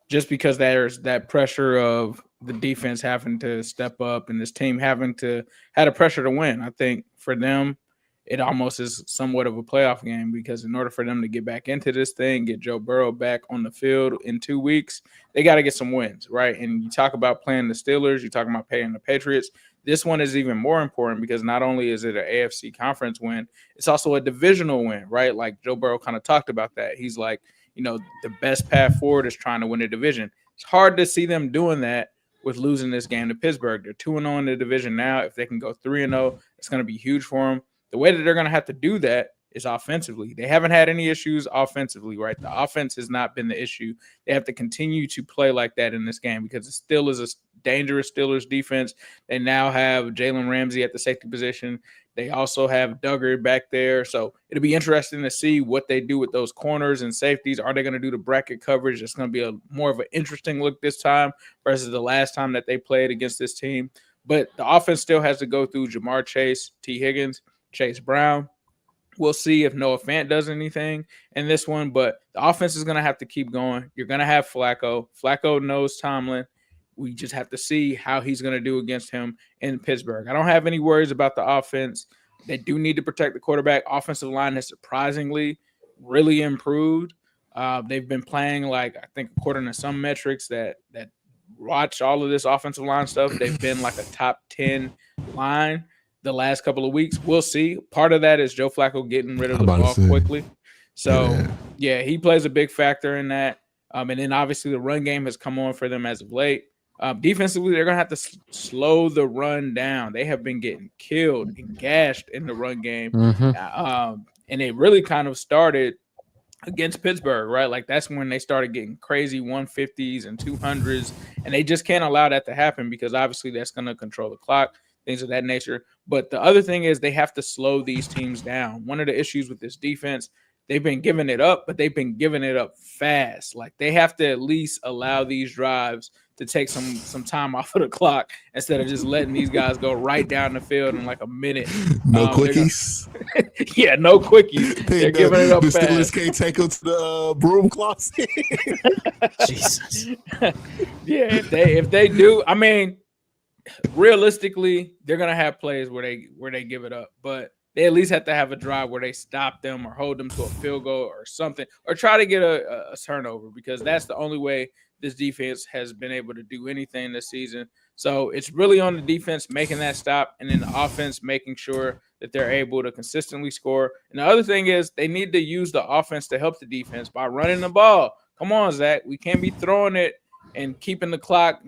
[SPEAKER 3] Just because there's that pressure of the defense having to step up and this team having to have a pressure to win. I think for them, it almost is somewhat of a playoff game because in order for them to get back into this thing, get Joe Burrow back on the field in 2 weeks, they got to get some wins, right? And you talk about playing the Steelers, you're talking about playing the Patriots. This one is even more important because not only is it an AFC conference win, it's also a divisional win, right? Like Joe Burrow kind of talked about that. He's like, the best path forward is trying to win a division. It's hard to see them doing that with losing this game to Pittsburgh. They're 2-0 in the division now. If they can go 3-0, it's going to be huge for them. The way that they're going to have to do that is offensively. They haven't had any issues offensively, right? The offense has not been the issue. They have to continue to play like that in this game because it still is a dangerous Steelers defense. They now have Jalen Ramsey at the safety position. They also have Duggar back there. So it'll be interesting to see what they do with those corners and safeties. Are they going to do the bracket coverage? It's going to be a more of an interesting look this time versus the last time that they played against this team. But the offense still has to go through Jamar Chase, T. Higgins, Chase Brown. We'll see if Noah Fant does anything in this one, but the offense is going to have to keep going. You're going to have Flacco. Flacco knows Tomlin. We just have to see how he's going to do against him in Pittsburgh. I don't have any worries about the offense. They do need to protect the quarterback. Offensive line has surprisingly really improved. They've been playing like, I think according to some metrics that watch all of this offensive line stuff, they've been like a top 10 line the last couple of weeks. We'll see. Part of that is Joe Flacco getting rid of the ball quickly. So, yeah, he plays a big factor in that. And then obviously the run game has come on for them as of late. Defensively, they're going to have to slow the run down. They have been getting killed and gashed in the run game. And it really kind of started against Pittsburgh, right? Like that's when they started getting crazy 150s and 200s. And they just can't allow that to happen because obviously that's going to control the clock, things of that nature. But the other thing is they have to slow these teams down. One of the issues with this defense, they've been giving it up, but they've been giving it up fast. Like they have to at least allow these drives to take some time off of the clock instead of just letting these guys go right down the field in like a minute.
[SPEAKER 5] No quickies.
[SPEAKER 3] Yeah, no quickies. They're giving it up
[SPEAKER 5] the
[SPEAKER 3] fast.
[SPEAKER 5] Steelers can't take them to the broom closet.
[SPEAKER 4] Jesus.
[SPEAKER 3] Yeah, if they do, I mean, realistically, they're gonna have plays where they give it up, but they at least have to have a drive where they stop them or hold them to a field goal or something, or try to get a turnover because that's the only way this defense has been able to do anything this season. So it's really on the defense making that stop, and then the offense making sure that they're able to consistently score. And the other thing is they need to use the offense to help the defense by running the ball. Come on, Zach. We can't be throwing it and keeping the clock,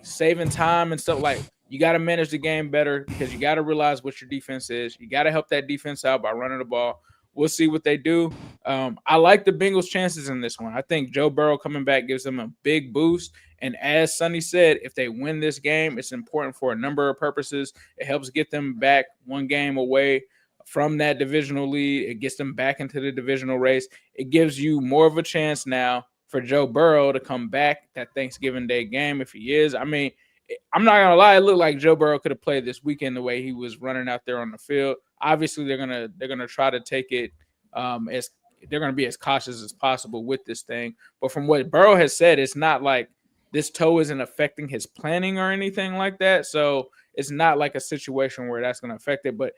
[SPEAKER 3] saving time and stuff. Like, you got to manage the game better because you got to realize what your defense is. You got to help that defense out by running the ball. We'll see what they do. I like the Bengals' chances in this one. I think Joe Burrow coming back gives them a big boost. And as Sonny said, if they win this game, it's important for a number of purposes. It helps get them back one game away from that divisional lead. It gets them back into the divisional race. It gives you more of a chance now for Joe Burrow to come back that Thanksgiving Day game if he is. I mean, I'm not going to lie. It looked like Joe Burrow could have played this weekend the way he was running out there on the field. Obviously, they're gonna try to take it as they're going to be as cautious as possible with this thing. But from what Burrow has said, it's not like this toe isn't affecting his planning or anything like that. So it's not like a situation where that's going to affect it. But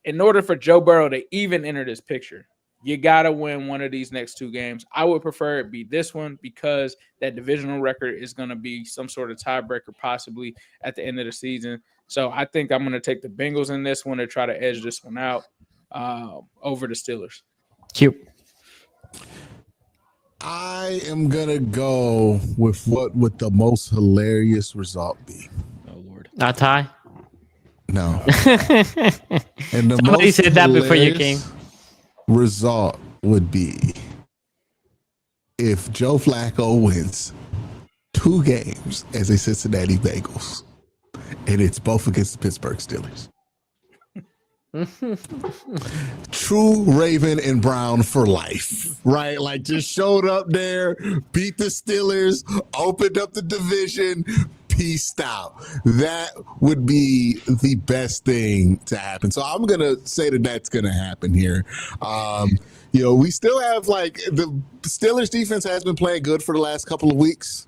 [SPEAKER 3] in order for Joe Burrow to even enter this picture, you got to win one of these next two games. I would prefer it be this one because that divisional record is going to be some sort of tiebreaker possibly at the end of the season. So I think I'm going to take the Bengals in this one to try to edge this one out over the Steelers.
[SPEAKER 2] Cute.
[SPEAKER 5] I am gonna go with what would the most hilarious result be.
[SPEAKER 4] Oh Lord.
[SPEAKER 2] Not tie.
[SPEAKER 5] No. And the
[SPEAKER 2] Somebody
[SPEAKER 5] most
[SPEAKER 2] said that before you came.
[SPEAKER 5] result would be if Joe Flacco wins 2 games as a Cincinnati Bengals, and it's both against the Pittsburgh Steelers. True Raven and Brown for life, right? Like, just showed up there, beat the Steelers, opened up the division, peaced out. That would be the best thing to happen. So I'm gonna say that that's gonna happen here. We still have, like, the Steelers defense has been playing good for the last couple of weeks.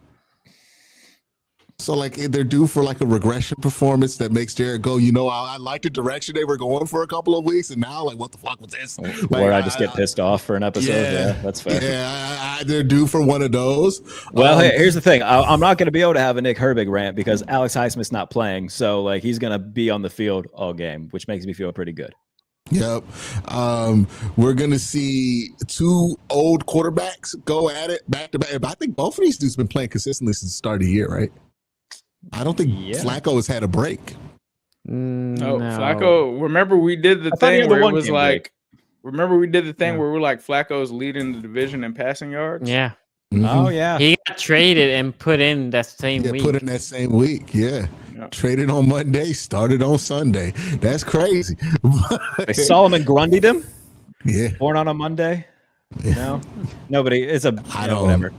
[SPEAKER 5] So, like, they're due for, like, a regression performance that makes Jared go, I like the direction they were going for a couple of weeks, and now, like, what the fuck was this? Like,
[SPEAKER 4] Or I just get pissed off for an episode. Yeah, that's fair.
[SPEAKER 5] Yeah, they're due for one of those.
[SPEAKER 4] Well, here's the thing. I'm not going to be able to have a Nick Herbig rant because Alex Highsmith's not playing. So, like, he's going to be on the field all game, which makes me feel pretty good.
[SPEAKER 5] Yep. We're going to see 2 old quarterbacks go at it back to back. But I think both of these dudes have been playing consistently since the start of the year, right? I don't think Flacco has had a break.
[SPEAKER 3] No, Flacco. Remember, we did the thing where it was like, where we're like, Flacco's leading the division in passing yards.
[SPEAKER 2] Yeah.
[SPEAKER 5] Mm-hmm.
[SPEAKER 4] Oh yeah.
[SPEAKER 2] He got traded and put in that same week.
[SPEAKER 5] Put in that same week. Yeah. Traded on Monday, started on Sunday. That's crazy.
[SPEAKER 4] Solomon Grundy'd him.
[SPEAKER 5] Yeah.
[SPEAKER 4] Born on a Monday. No, nobody. It's whatever.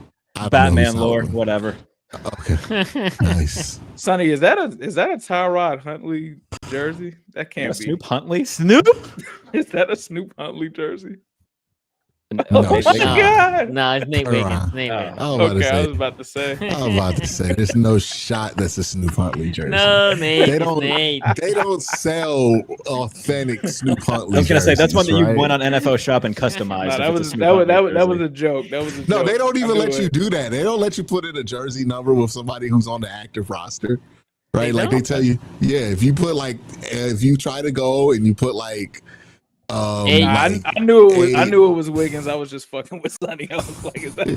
[SPEAKER 5] Batman
[SPEAKER 4] lore, whatever.
[SPEAKER 5] Okay. Nice.
[SPEAKER 3] Sonny, is that a Tyrod Huntley jersey? That can't be.
[SPEAKER 4] Snoop Huntley?
[SPEAKER 2] Snoop?
[SPEAKER 3] Is that a Snoop Huntley jersey?
[SPEAKER 4] No,
[SPEAKER 3] oh my God!
[SPEAKER 2] No, it's Nate Wiggins.
[SPEAKER 3] I was about to say.
[SPEAKER 5] There's no shot that's a Snoop Huntley jersey.
[SPEAKER 2] No, Nate.
[SPEAKER 5] They don't sell authentic Snoop Huntley.
[SPEAKER 4] I was gonna say that's one that you
[SPEAKER 5] right?
[SPEAKER 4] went on NFL Shop and customized.
[SPEAKER 3] That was a joke.
[SPEAKER 5] No, they don't even let you do that. They don't let you put in a jersey number with somebody who's on the active roster. Right? They tell you, if you put if you try to go and you put
[SPEAKER 3] I knew it was Wiggins. I was just fucking with Sonny. I was like, is that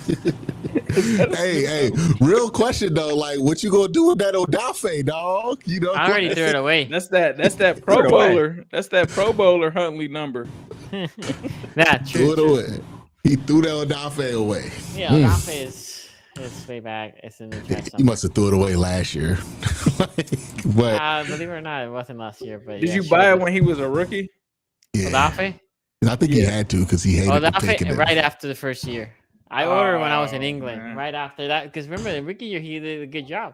[SPEAKER 5] hey, real question though. Like, what you gonna do with that Odafe, dog?
[SPEAKER 2] I already threw it away.
[SPEAKER 3] That's that Pro Bowler. That's that Pro Bowler Huntley number.
[SPEAKER 5] Threw it away. He threw that Odafe away.
[SPEAKER 2] Yeah, Odafe is way back. It's in the trash.
[SPEAKER 5] You must have threw it away last year. But
[SPEAKER 2] believe it or not, it wasn't last year. But
[SPEAKER 3] did you buy it when he was a rookie?
[SPEAKER 5] Yeah.
[SPEAKER 2] Odafe?
[SPEAKER 5] I think he had to because he hated
[SPEAKER 2] taking it. Right after the first year. I ordered when I was in England. Right after that, because remember the rookie year he did a good job.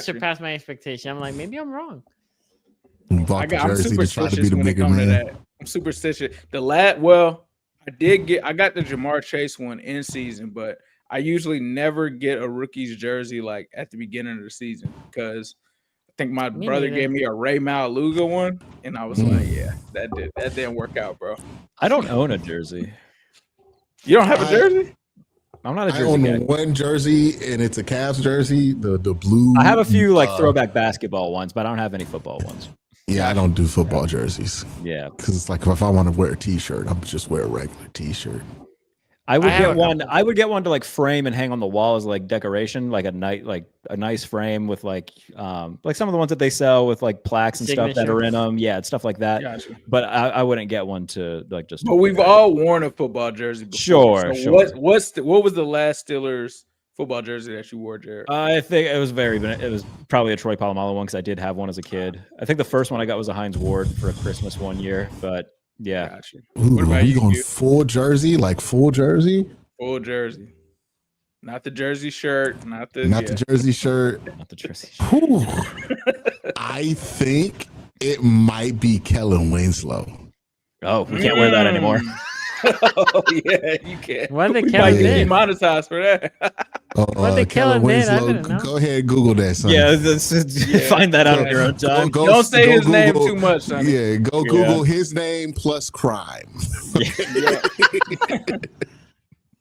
[SPEAKER 2] Surpassed my expectation. I'm like, maybe I'm wrong.
[SPEAKER 3] I'm superstitious when it comes to that. I'm superstitious. I got the Jamar Chase one in season, but I usually never get a rookie's jersey like at the beginning of the season because I think my brother gave me a Ray Maluga one, and I was like, "Yeah, that didn't work out, bro."
[SPEAKER 4] I don't own a jersey.
[SPEAKER 3] You don't have a jersey?
[SPEAKER 4] I'm not a
[SPEAKER 5] I
[SPEAKER 4] jersey
[SPEAKER 5] own
[SPEAKER 4] guy.
[SPEAKER 5] one jersey, and it's a Cavs jersey, the blue.
[SPEAKER 4] I have a few like throwback basketball ones, but I don't have any football ones.
[SPEAKER 5] Yeah, I don't do football jerseys
[SPEAKER 4] Yeah,
[SPEAKER 5] because it's like if I want to wear a T-shirt, I'm just wear a regular T-shirt.
[SPEAKER 4] I would get one. I would get one to like frame and hang on the wall as like decoration, like a nice frame with like some of the ones that they sell with like plaques and stuff that are in them. Yeah, it's stuff like that.
[SPEAKER 3] Gotcha.
[SPEAKER 4] But I wouldn't get one to like just.
[SPEAKER 3] But we've all worn a football jersey before.
[SPEAKER 4] Sure.
[SPEAKER 3] What was the last Steelers football jersey that you wore, Jared?
[SPEAKER 4] I think it was probably a Troy Polamalu one because I did have one as a kid. I think the first one I got was a Heinz Ward for a Christmas one year, but yeah.
[SPEAKER 3] Gotcha.
[SPEAKER 5] Ooh,
[SPEAKER 3] What about
[SPEAKER 5] are you
[SPEAKER 3] you,
[SPEAKER 5] going
[SPEAKER 3] Q?
[SPEAKER 5] full jersey, like full jersey?
[SPEAKER 3] Full jersey. Not the jersey shirt, not the
[SPEAKER 5] jersey shirt.
[SPEAKER 4] Not the jersey shirt.
[SPEAKER 5] Whew. I think it might be Kellen Winslow.
[SPEAKER 4] Oh, we can't wear that anymore.
[SPEAKER 3] Oh yeah, you can.
[SPEAKER 2] What did
[SPEAKER 3] We
[SPEAKER 2] Kellen
[SPEAKER 3] might get
[SPEAKER 2] did?
[SPEAKER 3] demonetized for that.
[SPEAKER 2] What did Kellen did? I didn't know.
[SPEAKER 5] Go ahead, Google that, son.
[SPEAKER 4] Yeah, find that out on your own time.
[SPEAKER 3] Don't say his name too much, son.
[SPEAKER 5] Yeah, go Google his name plus crime.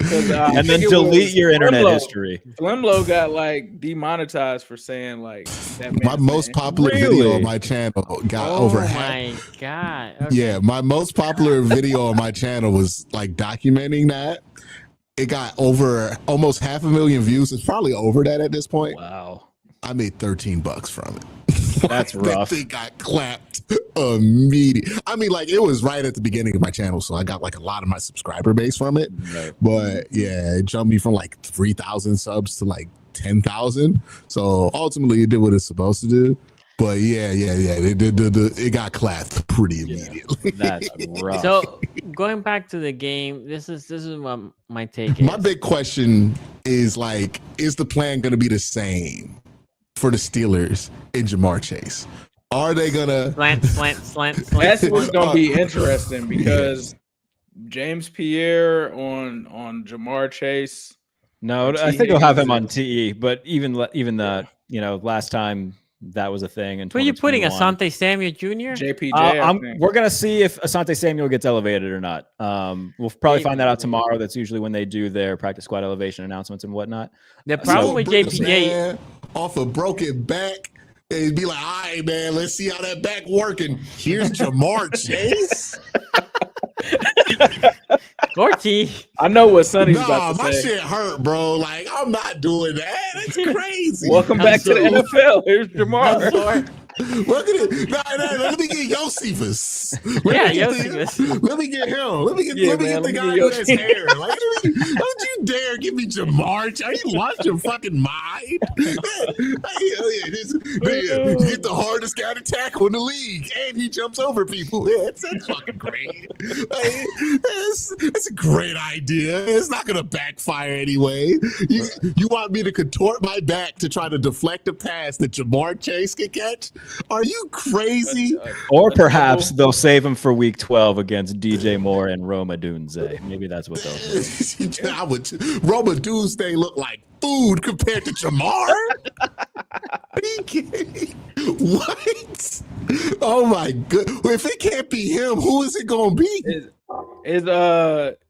[SPEAKER 4] And then delete your internet history.
[SPEAKER 3] Slimlo got like demonetized for saying like that.
[SPEAKER 5] My most popular video on my channel got over half.
[SPEAKER 2] Oh my god! Okay.
[SPEAKER 5] Yeah, my most popular video on my channel was like documenting that. It got over almost 500,000 views. It's probably over that at this point.
[SPEAKER 4] Wow,
[SPEAKER 5] I made $13 from it.
[SPEAKER 4] that's
[SPEAKER 5] That
[SPEAKER 4] rough.
[SPEAKER 5] thing got clapped immediately. I mean, like it was right at the beginning of my channel, so I got like a lot of my subscriber base from it.
[SPEAKER 4] Right.
[SPEAKER 5] But yeah, it jumped me from like 3,000 subs to like 10,000. So ultimately, it did what it's supposed to do. But yeah, it got clapped pretty immediately.
[SPEAKER 4] That's rough.
[SPEAKER 2] So going back to the game, this is what my take is.
[SPEAKER 5] My big question is like, is the plan going to be the same for the Steelers and Jamar Chase? Are they gonna
[SPEAKER 2] slant?
[SPEAKER 3] That's what's gonna be interesting because James Pierre on Jamar Chase.
[SPEAKER 4] No, I think he'll have him on TE. But even that, last time that was a thing.
[SPEAKER 2] Who are you putting, Asante Samuel Jr.?
[SPEAKER 3] JPJ.
[SPEAKER 4] We're gonna see if Asante Samuel gets elevated or not. We'll probably find that out tomorrow. That's usually when they do their practice squad elevation announcements and whatnot.
[SPEAKER 2] The problem with JPJ
[SPEAKER 5] off a broken back, it'd be like, all right, man, let's see how that back working. Here's Jamar Chase.
[SPEAKER 2] Gorty.
[SPEAKER 3] I know what Sonny's about to
[SPEAKER 5] my
[SPEAKER 3] say.
[SPEAKER 5] shit hurt, bro. Like, I'm not doing that. It's crazy.
[SPEAKER 3] Welcome back to the NFL. Here's Jamar.
[SPEAKER 5] Look at it. Let me get Josephus.
[SPEAKER 2] Josephus.
[SPEAKER 5] Let me get him. Let me get the guy who has hair. Like, don't you dare give me Jamar. Are you lost your fucking mind? Get the hardest guy to tackle in the league, and he jumps over people. That's fucking great. That's a great idea. It's not gonna backfire anyway. You want me to contort my back to try to deflect a pass that Jamar Chase can catch? Are you crazy?
[SPEAKER 4] Or perhaps they'll save him for week 12 against DJ Moore and Roma Dunze. Maybe that's what they'll do.
[SPEAKER 5] Roma Dunze look like food compared to Jamar? What? Oh my god! If it can't be him, who is it gonna be?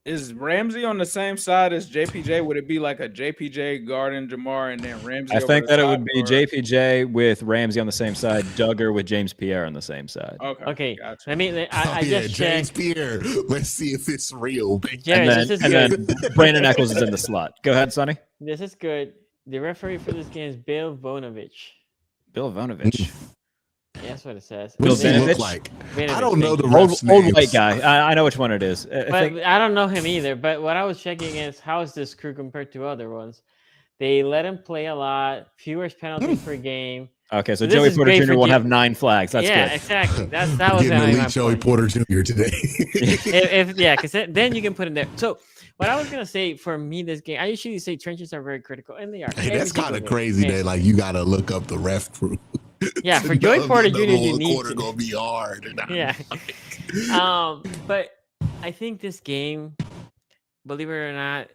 [SPEAKER 3] Is Ramsey on the same side as JPJ? Would it be like a JPJ guarding Jamar and then Ramsey?
[SPEAKER 4] I think that it would be JPJ with Ramsey on the same side, Duggar with James Pierre on the same side.
[SPEAKER 2] Okay.
[SPEAKER 3] Gotcha.
[SPEAKER 2] I just
[SPEAKER 5] James
[SPEAKER 2] checked.
[SPEAKER 5] Pierre. Let's see if it's real. Baby.
[SPEAKER 2] Jared,
[SPEAKER 4] then Brandon Eccles is in the slot. Go ahead, Sonny.
[SPEAKER 2] This is good. The referee for this game is Bill Vonovich.
[SPEAKER 4] Bill Vonovich.
[SPEAKER 2] Yeah, that's what it says.
[SPEAKER 5] What does he
[SPEAKER 4] Bill
[SPEAKER 5] look
[SPEAKER 4] Vinovich?
[SPEAKER 5] like?
[SPEAKER 2] Vinovich,
[SPEAKER 5] I don't know the
[SPEAKER 4] Old
[SPEAKER 5] ref's names.
[SPEAKER 4] white guy. I know which one it is.
[SPEAKER 2] I don't know him either. But what I was checking is how is this crew compared to other ones? They let him play a lot, fewer penalties per game.
[SPEAKER 4] Okay, so
[SPEAKER 2] this
[SPEAKER 4] Joey
[SPEAKER 2] is
[SPEAKER 4] Porter
[SPEAKER 2] great
[SPEAKER 4] Jr.
[SPEAKER 2] for
[SPEAKER 4] won't
[SPEAKER 2] Jim.
[SPEAKER 4] have 9 flags. That's
[SPEAKER 2] Yeah,
[SPEAKER 4] good.
[SPEAKER 2] exactly. That was
[SPEAKER 5] Getting
[SPEAKER 2] my
[SPEAKER 5] elite Joey
[SPEAKER 2] point.
[SPEAKER 5] Porter Jr. today.
[SPEAKER 2] Because then you can put him there. So what I was gonna say for me this game, I usually say trenches are very critical, and they are.
[SPEAKER 5] Hey, that's kind of
[SPEAKER 2] Every
[SPEAKER 5] crazy
[SPEAKER 2] single
[SPEAKER 5] that
[SPEAKER 2] game.
[SPEAKER 5] like you got to look up the ref crew.
[SPEAKER 2] Yeah, for Joey Porter Jr.
[SPEAKER 5] The
[SPEAKER 2] you
[SPEAKER 5] whole
[SPEAKER 2] need
[SPEAKER 5] quarter
[SPEAKER 2] to.
[SPEAKER 5] gonna be hard.
[SPEAKER 2] Yeah. But I think this game, believe it or not,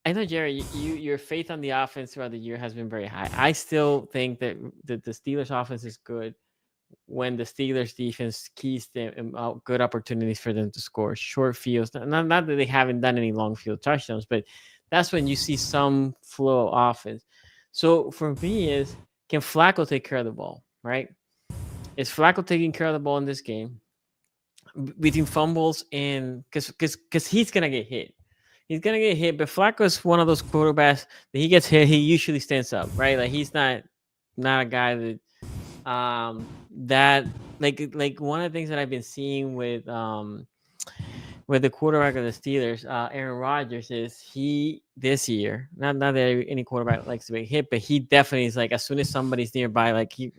[SPEAKER 2] I know, Jerry, your faith on the offense throughout the year has been very high. I still think that the Steelers offense is good, when the Steelers defense keys them out good opportunities for them to score short fields. Not that they haven't done any long field touchdowns, but that's when you see some flow of offense. So for me is, can Flacco take care of the ball, right? Is Flacco taking care of the ball in this game? Between fumbles and because he's going to get hit. He's going to get hit, but Flacco is one of those quarterbacks that he gets hit, he usually stands up, right? Like he's not a guy that that like one of the things that I've been seeing with the quarterback of the Steelers, Aaron Rodgers, is he this year, not that any quarterback likes to be hit, but he definitely is like, as soon as somebody's nearby, like he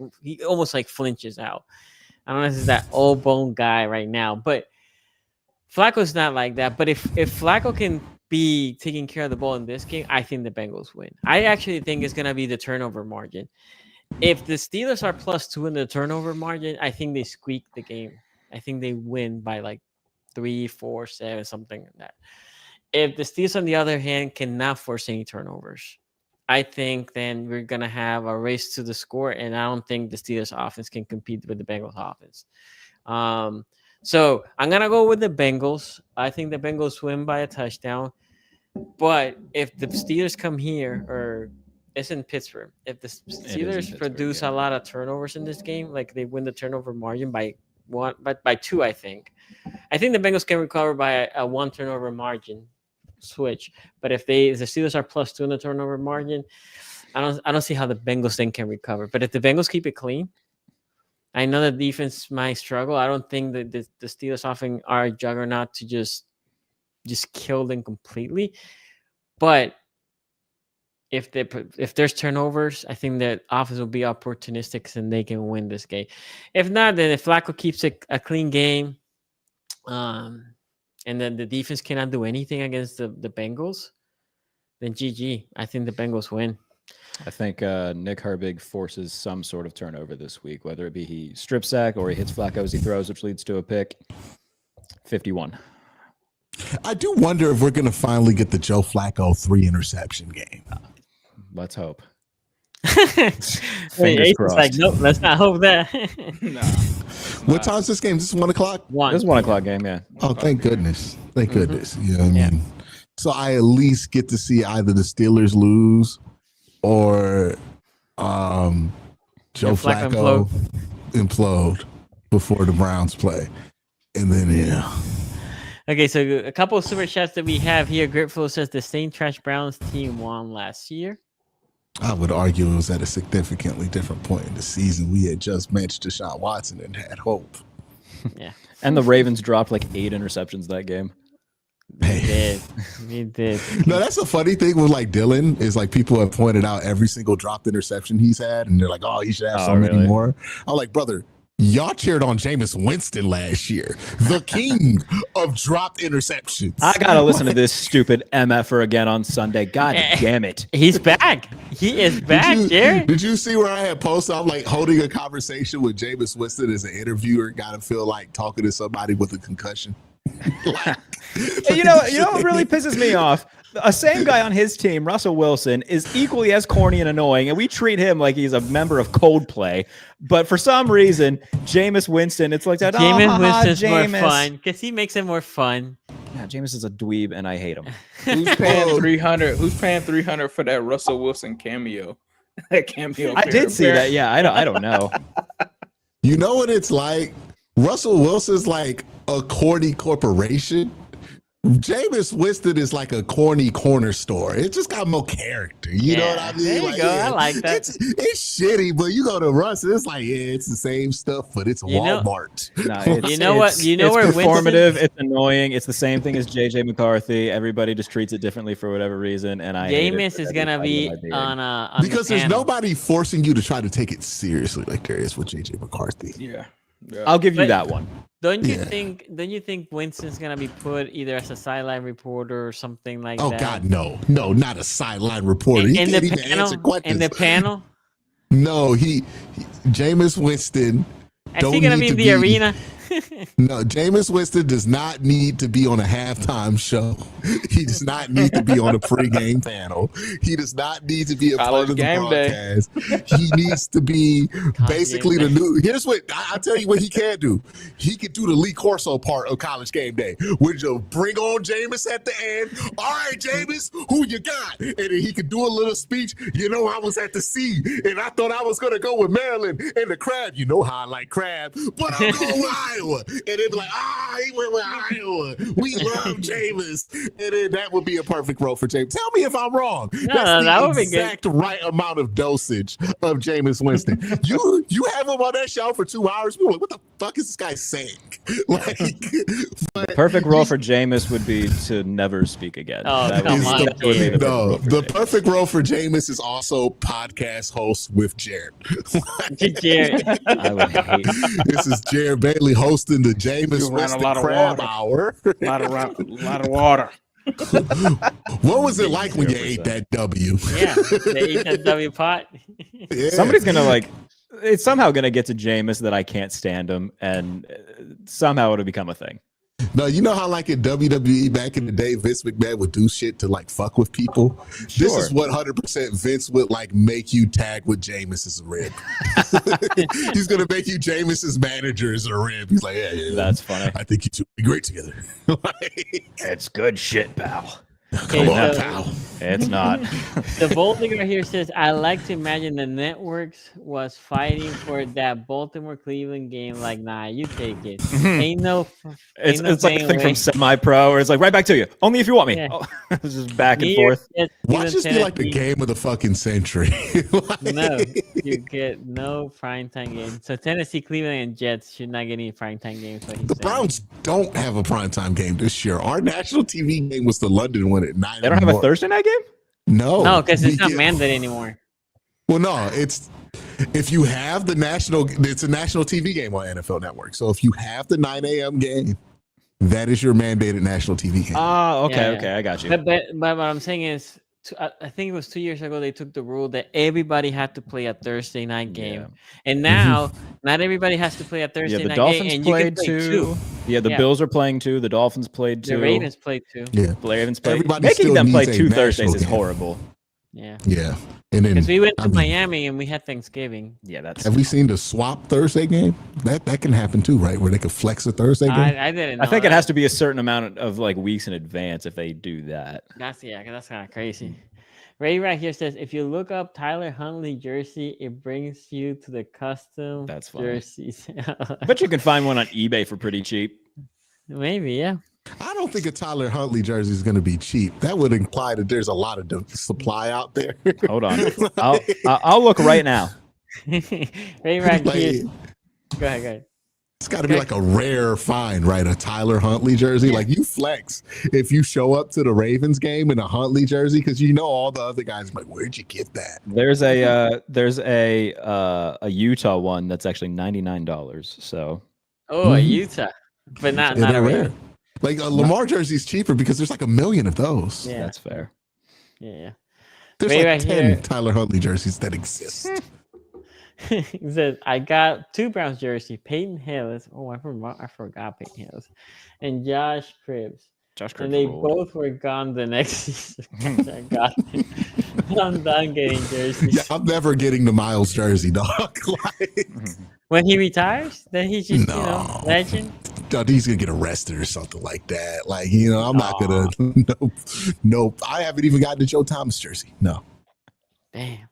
[SPEAKER 2] almost like flinches out. I don't know if it's that old bone guy right now, but Flacco's not like that. But if Flacco can be taking care of the ball in this game, I think the Bengals win. I actually think it's gonna be the turnover margin. If the Steelers are +2 in the turnover margin, I think they squeak the game. I think they win by like 3, 4, 7, something like that. If the Steelers, on the other hand, cannot force any turnovers, I think then we're going to have a race to the score, and I don't think the Steelers offense can compete with the Bengals offense. So I'm going to go with the Bengals. I think the Bengals win by a touchdown. But if the Steelers come here, or it's in Pittsburgh, if the Steelers produce a lot of turnovers in this game, like they win the turnover margin by 2, I think. I think the Bengals can recover by a 1 turnover margin switch. But if the Steelers are +2 in the turnover margin, I don't see how the Bengals then can recover. But if the Bengals keep it clean, I know the defense might struggle. I don't think that the Steelers often are a juggernaut to just kill them completely. But if there's turnovers, I think that offense will be opportunistic and they can win this game. If not, then if Flacco keeps it a clean game, and then the defense cannot do anything against the Bengals, then GG. I think the Bengals win.
[SPEAKER 4] I think Nick Herbig forces some sort of turnover this week, whether it be he strip sack or he hits Flacco as he throws, which leads to a pick. 51.
[SPEAKER 5] I do wonder if we're going to finally get the Joe Flacco 3 interception game.
[SPEAKER 4] Let's hope.
[SPEAKER 2] Fingers crossed. Like, nope, let's not hope that.
[SPEAKER 3] Nah.
[SPEAKER 5] What time's this game? Is this 1 o'clock?
[SPEAKER 2] One.
[SPEAKER 4] This is 1 o'clock game, yeah.
[SPEAKER 5] Oh, thank goodness. Thank goodness. You know what I mean? So I at least get to see either the Steelers lose or Joe Flacco implode before the Browns play. And then,
[SPEAKER 2] Okay, so a couple of super chats that we have here. Gritful says the St. Trash Browns team won last year.
[SPEAKER 5] I would argue it was at a significantly different point in the season. We had just benched Deshaun Watson and had hope.
[SPEAKER 2] Yeah.
[SPEAKER 4] And the Ravens dropped like 8 interceptions that game.
[SPEAKER 2] He did.
[SPEAKER 5] No, that's a funny thing with like Dylan is like people have pointed out every single dropped interception he's had, and they're like, "Oh, he should have so many more." I'm like, brother, y'all cheered on Jameis Winston last year, the king of dropped interceptions.
[SPEAKER 4] I gotta listen to this stupid MFer again on Sunday. God damn it.
[SPEAKER 2] He's back. He is back, Jared.
[SPEAKER 5] Did you see where I had posted? I'm like holding a conversation with Jameis Winston as an interviewer. Got to feel like talking to somebody with a concussion.
[SPEAKER 4] You know what really pisses me off? A same guy on his team, Russell Wilson, is equally as corny and annoying, and we treat him like he's a member of Coldplay. But for some reason, Jameis Winston, it's like that.
[SPEAKER 2] Jameis Winston's more fun because he makes it more fun.
[SPEAKER 4] Yeah, Jameis is a dweeb, and I hate him.
[SPEAKER 3] Who's paying 300? Who's paying 300 for that Russell Wilson cameo? That cameo.
[SPEAKER 4] I did see that. Yeah, I don't know.
[SPEAKER 5] You know what it's like? Russell Wilson's like a corny corporation. Jameis Winston is like a corny corner store. It just got more character. You know what I mean?
[SPEAKER 2] There you go. I like that.
[SPEAKER 5] It's shitty, but you go to Russ, it's like, it's the same stuff, but it's Walmart.
[SPEAKER 2] You know where
[SPEAKER 4] performative, it's annoying. It's the same thing as JJ McCarthy. Everybody just treats it differently for whatever reason. And
[SPEAKER 2] Jameis is gonna be on
[SPEAKER 5] because there's nobody forcing you to try to take it seriously like there is with JJ McCarthy.
[SPEAKER 3] Yeah.
[SPEAKER 4] I'll give you that one.
[SPEAKER 2] Don't you think Winston's gonna be put either as a sideline reporter or something like that?
[SPEAKER 5] Oh God, no, not a sideline reporter. He can't even answer questions.
[SPEAKER 2] In the panel?
[SPEAKER 5] No, Jameis Winston.
[SPEAKER 2] Is he gonna be in the arena?
[SPEAKER 5] No, Jameis Winston does not need to be on a halftime show. He does not need to be on a pregame panel. He does not need to be a part of the broadcast. He needs to be basically the new. Here's what I'll tell you what he can do. He could do the Lee Corso part of College Game Day, which will bring on Jameis at the end. All right, Jameis, who you got? And then he could do a little speech. You know, I was at the C, and I thought I was going to go with Maryland and the crab. You know how I like crab, but I'm going with Iowa. And they'd be like, he went with Iowa. We love Jameis. And then that would be a perfect role for Jameis. Tell me if I'm wrong.
[SPEAKER 2] No, that would be good.
[SPEAKER 5] Exact right amount of dosage of Jameis Winston. You have him on that show for 2 hours. People are like, what the fuck is this guy saying? Like,
[SPEAKER 4] the perfect role for Jameis would be to never speak again.
[SPEAKER 2] Oh, come on.
[SPEAKER 5] The perfect role for Jameis is also podcast host with Jared.
[SPEAKER 2] Jared.
[SPEAKER 4] I would hate.
[SPEAKER 5] This is Jared Bailey hosting the Jameis Winston Crab Hour.
[SPEAKER 3] A lot of water.
[SPEAKER 5] What was it like when you ate that W?
[SPEAKER 2] Yeah, they eat that W pot.
[SPEAKER 5] Yeah.
[SPEAKER 4] Somebody's gonna it's somehow gonna get to Jameis that I can't stand him, and somehow it'll become a thing.
[SPEAKER 5] No, you know how like in WWE back in the day, Vince McMahon would do shit to like fuck with people.
[SPEAKER 4] Sure.
[SPEAKER 5] This is what 100% Vince would like make you tag with Jameis as a rib. He's gonna make you Jameis's manager as a rib. He's like, yeah,
[SPEAKER 4] That's funny.
[SPEAKER 5] I think you two would be great together.
[SPEAKER 4] It's good shit, pal.
[SPEAKER 5] Come on, pal.
[SPEAKER 4] It's not.
[SPEAKER 2] The Baltimore here says, I like to imagine the networks was fighting for that Baltimore-Cleveland game. Like, nah, you take it.
[SPEAKER 4] It's like a thing from Semi-Pro, where it's like, right back to you. Only if you want me.
[SPEAKER 2] Yeah.
[SPEAKER 4] Oh, it's just back and forth.
[SPEAKER 5] Watch this be like the game of the fucking century.
[SPEAKER 2] No, you get no primetime game. So Tennessee, Cleveland, and Jets should not get any primetime games.
[SPEAKER 5] The Browns don't have a primetime game this year. Our national TV game was the London one at 9.
[SPEAKER 4] They don't have a Thursday night game?
[SPEAKER 5] No,
[SPEAKER 2] because it's not mandated anymore.
[SPEAKER 5] Well, no, it's if you have it's a national TV game on NFL Network. So if you have the 9 a.m. game, that is your mandated national TV game.
[SPEAKER 4] Oh, okay,
[SPEAKER 2] Yeah.
[SPEAKER 4] okay, I got you.
[SPEAKER 2] But what I'm saying is, I think it was 2 years ago they took the rule that everybody had to play a Thursday night game, and now not everybody has to play a Thursday night game. And you can play two.
[SPEAKER 4] Yeah, the Bills are playing 2. The Dolphins played 2.
[SPEAKER 2] The Ravens played 2.
[SPEAKER 5] Yeah,
[SPEAKER 4] the Ravens played.
[SPEAKER 5] Everybody
[SPEAKER 4] Making
[SPEAKER 5] still
[SPEAKER 4] them play
[SPEAKER 5] needs
[SPEAKER 4] 2
[SPEAKER 5] a
[SPEAKER 4] Thursdays
[SPEAKER 5] national
[SPEAKER 4] is
[SPEAKER 5] game.
[SPEAKER 4] horrible.
[SPEAKER 2] Yeah.
[SPEAKER 5] Yeah, and then
[SPEAKER 2] Because we went to Miami and we had Thanksgiving.
[SPEAKER 4] Yeah, that's.
[SPEAKER 5] Have we seen the swap Thursday game? That can happen too, right? Where they could flex a Thursday game.
[SPEAKER 2] I didn't know
[SPEAKER 4] I think
[SPEAKER 2] that.
[SPEAKER 4] it has to be a certain amount of like weeks in advance if they do that.
[SPEAKER 2] That's kind of crazy. Ray right here says, if you look up Tyler Huntley jersey, it brings you to the custom
[SPEAKER 4] That's funny.
[SPEAKER 2] jerseys.
[SPEAKER 4] But you can find one on eBay for pretty cheap.
[SPEAKER 2] Maybe, yeah.
[SPEAKER 5] I don't think a Tyler Huntley jersey is going to be cheap. That would imply that there's a lot of supply out there.
[SPEAKER 4] Hold on, I'll look right now.
[SPEAKER 2] Ray right here. Go ahead.
[SPEAKER 5] It's got to be like a rare find, right? A Tyler Huntley jersey. Yeah. Like you flex if you show up to the Ravens game in a Huntley jersey because you know all the other guys. Like, where'd you get that?
[SPEAKER 4] There's a Utah one that's actually $99. So.
[SPEAKER 2] Oh, a Utah, but not a rare.
[SPEAKER 5] Like a Lamar jersey is cheaper because there's like 1 million of those.
[SPEAKER 2] Yeah,
[SPEAKER 4] that's fair.
[SPEAKER 2] Yeah.
[SPEAKER 5] There's
[SPEAKER 2] Ray
[SPEAKER 5] like 10
[SPEAKER 2] here.
[SPEAKER 5] Tyler Huntley jerseys that exist.
[SPEAKER 2] He says, I got 2 Browns jersey, Peyton Hillis. Oh, I forgot Peyton Hillis. And Josh Cribbs. And they both were gone the next season. I got them. I'm done getting jerseys.
[SPEAKER 5] Yeah, I'm never getting the Miles jersey, dog. Like,
[SPEAKER 2] when he retires, then he's just, legend.
[SPEAKER 5] He's gonna get arrested or something like that. Like, I'm not gonna. Nope. I haven't even gotten the Joe Thomas jersey. No.
[SPEAKER 2] Damn.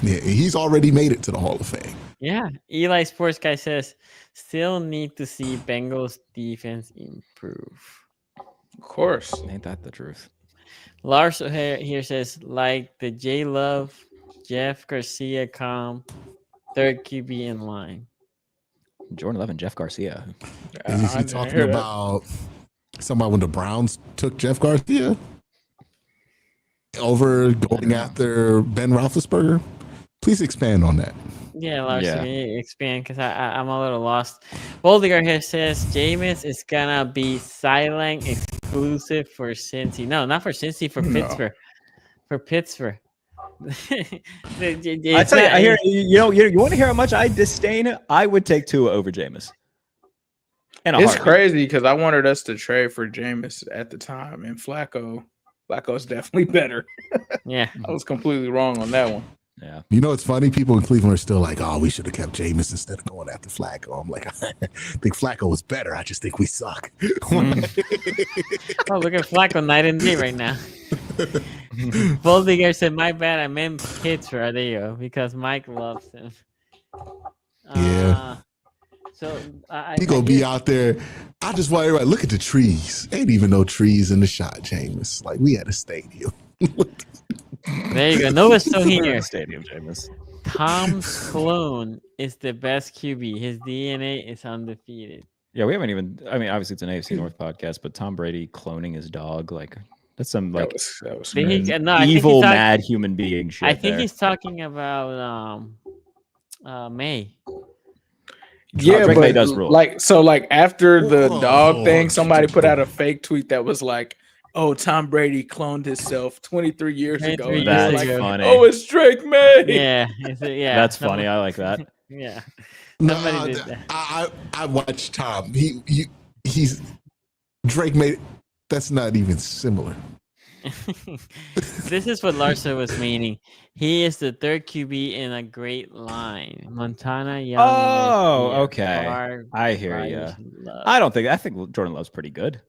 [SPEAKER 5] Yeah, he's already made it to the Hall of Fame.
[SPEAKER 2] Yeah. Eli Sports Guy says, still need to see Bengals defense improve.
[SPEAKER 3] Of course.
[SPEAKER 4] Ain't that the truth?
[SPEAKER 2] Lars here says, like the J Love, Jeff Garcia third QB in line.
[SPEAKER 4] Jordan Love and Jeff Garcia.
[SPEAKER 5] Is he talking about when the Browns took Jeff Garcia over going after Ben Roethlisberger? Please expand on that.
[SPEAKER 2] Yeah, Lars, can you expand? Because I'm a little lost. Boldiger here says Jameis is gonna be sideline exclusive for Cincy. No, not for Cincy, for Pittsburgh. For Pittsburgh.
[SPEAKER 4] I tell you, I hear you want to hear how much I disdain it? I would take Tua over Jameis.
[SPEAKER 3] It's crazy because I wanted us to trade for Jameis at the time, and Flacco's definitely better.
[SPEAKER 2] Yeah.
[SPEAKER 3] I was completely wrong on that one.
[SPEAKER 4] Yeah.
[SPEAKER 5] You know, it's funny. People in Cleveland are still like, "Oh, we should have kept Jameis instead of going after Flacco." I'm like, I think Flacco was better. I just think we suck.
[SPEAKER 2] Oh, look at Flacco night and day right now. Boldiger said, "My bad, I meant Pittsburgh." There you go, because Mike loves him.
[SPEAKER 5] Yeah.
[SPEAKER 2] So
[SPEAKER 5] He gonna be out there. I just want everybody look at the trees. Ain't even no trees in the shot, Jameis. Like we at a stadium.
[SPEAKER 2] There you go. Noah's still here.
[SPEAKER 4] Stadium, Jameis.
[SPEAKER 2] Tom's clone is the best QB. His DNA is undefeated.
[SPEAKER 4] Yeah, we haven't even. I mean, obviously it's an AFC North podcast, but Tom Brady cloning his dog, like that's some like
[SPEAKER 3] that was
[SPEAKER 4] evil, mad human being shit.
[SPEAKER 2] I think he's talking about May.
[SPEAKER 3] Yeah,
[SPEAKER 4] Drake
[SPEAKER 3] but
[SPEAKER 4] May does rule.
[SPEAKER 3] like after the dog thing, somebody put out a fake tweet that was like, "Oh, Tom Brady cloned himself 23 years ago."
[SPEAKER 2] 23
[SPEAKER 4] That's
[SPEAKER 2] years ago.
[SPEAKER 4] funny.
[SPEAKER 3] Oh, it's Drake May.
[SPEAKER 2] Yeah,
[SPEAKER 4] That's funny. I like that.
[SPEAKER 2] Yeah.
[SPEAKER 5] No,
[SPEAKER 2] did that.
[SPEAKER 5] I watched Tom. He's Drake made. That's not even similar.
[SPEAKER 2] This is what Larson was meaning. He is the third QB in a great line. Montana, Young.
[SPEAKER 4] Oh,
[SPEAKER 2] Messi,
[SPEAKER 4] okay.
[SPEAKER 2] Favre,
[SPEAKER 4] I hear
[SPEAKER 2] Bryce,
[SPEAKER 4] you.
[SPEAKER 2] Love.
[SPEAKER 4] I think Jordan Love's pretty good.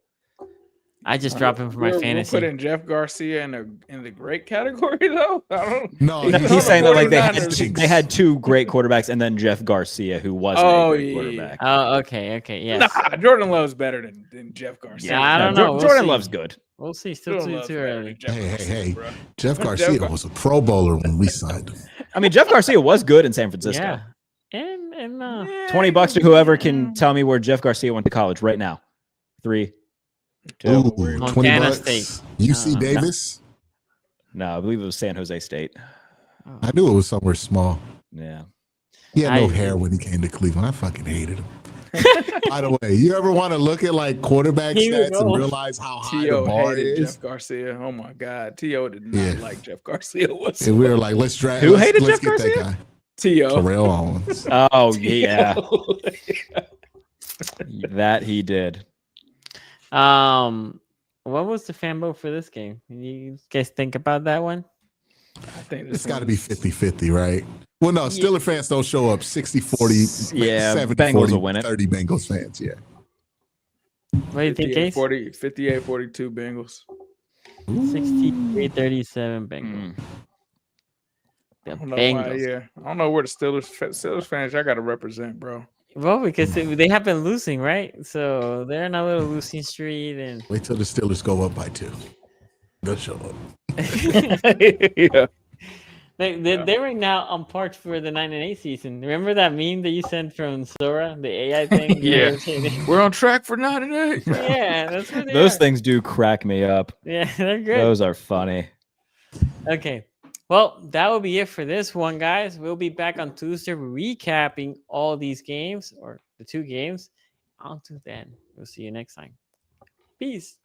[SPEAKER 2] I just dropped him for my fantasy.
[SPEAKER 3] We're putting Jeff Garcia in the great category though. I don't.
[SPEAKER 5] No,
[SPEAKER 4] He's saying that like
[SPEAKER 3] the
[SPEAKER 4] they had two great quarterbacks and then Jeff Garcia, who wasn't a great quarterback.
[SPEAKER 2] Oh, okay, yes.
[SPEAKER 3] Nah, Jordan Love's better than Jeff Garcia.
[SPEAKER 2] Yeah, I don't know. We'll
[SPEAKER 4] Jordan
[SPEAKER 2] see.
[SPEAKER 4] Love's good.
[SPEAKER 2] We'll see. Still
[SPEAKER 3] Jordan
[SPEAKER 2] too
[SPEAKER 3] Love's better
[SPEAKER 2] early.
[SPEAKER 3] than Jeff Garcia,
[SPEAKER 5] Hey.
[SPEAKER 3] bro.
[SPEAKER 5] Jeff Garcia was a Pro Bowler when we signed him.
[SPEAKER 4] I mean, Jeff Garcia was good in San Francisco.
[SPEAKER 2] Yeah. And
[SPEAKER 4] $20 to whoever can tell me where Jeff Garcia went to college right now. 3, 2.
[SPEAKER 5] Ooh,
[SPEAKER 2] Montana
[SPEAKER 5] $20.
[SPEAKER 2] State.
[SPEAKER 5] UC Davis.
[SPEAKER 4] No, I believe it was San Jose State.
[SPEAKER 5] I knew it was somewhere small.
[SPEAKER 4] Yeah.
[SPEAKER 5] He had no hair when he came to Cleveland. I fucking hated him. By the way, you ever want to look at like quarterback stats and realize how high the bar
[SPEAKER 3] hated
[SPEAKER 5] is?
[SPEAKER 3] Jeff Garcia. Oh my God, T.O. did not like Jeff Garcia whatsoever.
[SPEAKER 5] And we were like, let's draft.
[SPEAKER 4] Who hated
[SPEAKER 5] let's
[SPEAKER 4] Jeff Garcia?
[SPEAKER 5] That guy.
[SPEAKER 3] T.O.
[SPEAKER 5] Terrell Owens.
[SPEAKER 4] Oh yeah, that he did.
[SPEAKER 2] What was the fan vote for this game? You guys think about that one?
[SPEAKER 3] I think
[SPEAKER 5] It's got to be 50-50, right? Well, no, Steelers fans don't show up 60-40.
[SPEAKER 4] Yeah,
[SPEAKER 5] 70,
[SPEAKER 4] Bengals
[SPEAKER 5] 40,
[SPEAKER 4] will win it.
[SPEAKER 5] 30 Bengals fans, yeah.
[SPEAKER 2] What do you think, Case?
[SPEAKER 3] 58-42 Bengals.
[SPEAKER 2] 63-37 Bengals. The
[SPEAKER 3] I don't know
[SPEAKER 2] Bengals.
[SPEAKER 3] I don't know where the Steelers fans I got to represent, bro.
[SPEAKER 2] Well, because they have been losing, right? So they're on a little losing streak, and
[SPEAKER 5] Wait till the Steelers go up by 2. They'll show up.
[SPEAKER 3] Yeah.
[SPEAKER 2] They're right now on park for the 9-8 season. Remember that meme that you sent from Sora, the AI thing?
[SPEAKER 3] Yeah. We're on track for 9-8.
[SPEAKER 2] Yeah, that's what they
[SPEAKER 4] Those
[SPEAKER 2] are.
[SPEAKER 4] things do crack me up.
[SPEAKER 2] Yeah, they're good.
[SPEAKER 4] Those are funny.
[SPEAKER 2] Okay. Well, that will be it for this one, guys. We'll be back on Tuesday recapping all these games, or the 2 games. Until then, we'll see you next time. Peace.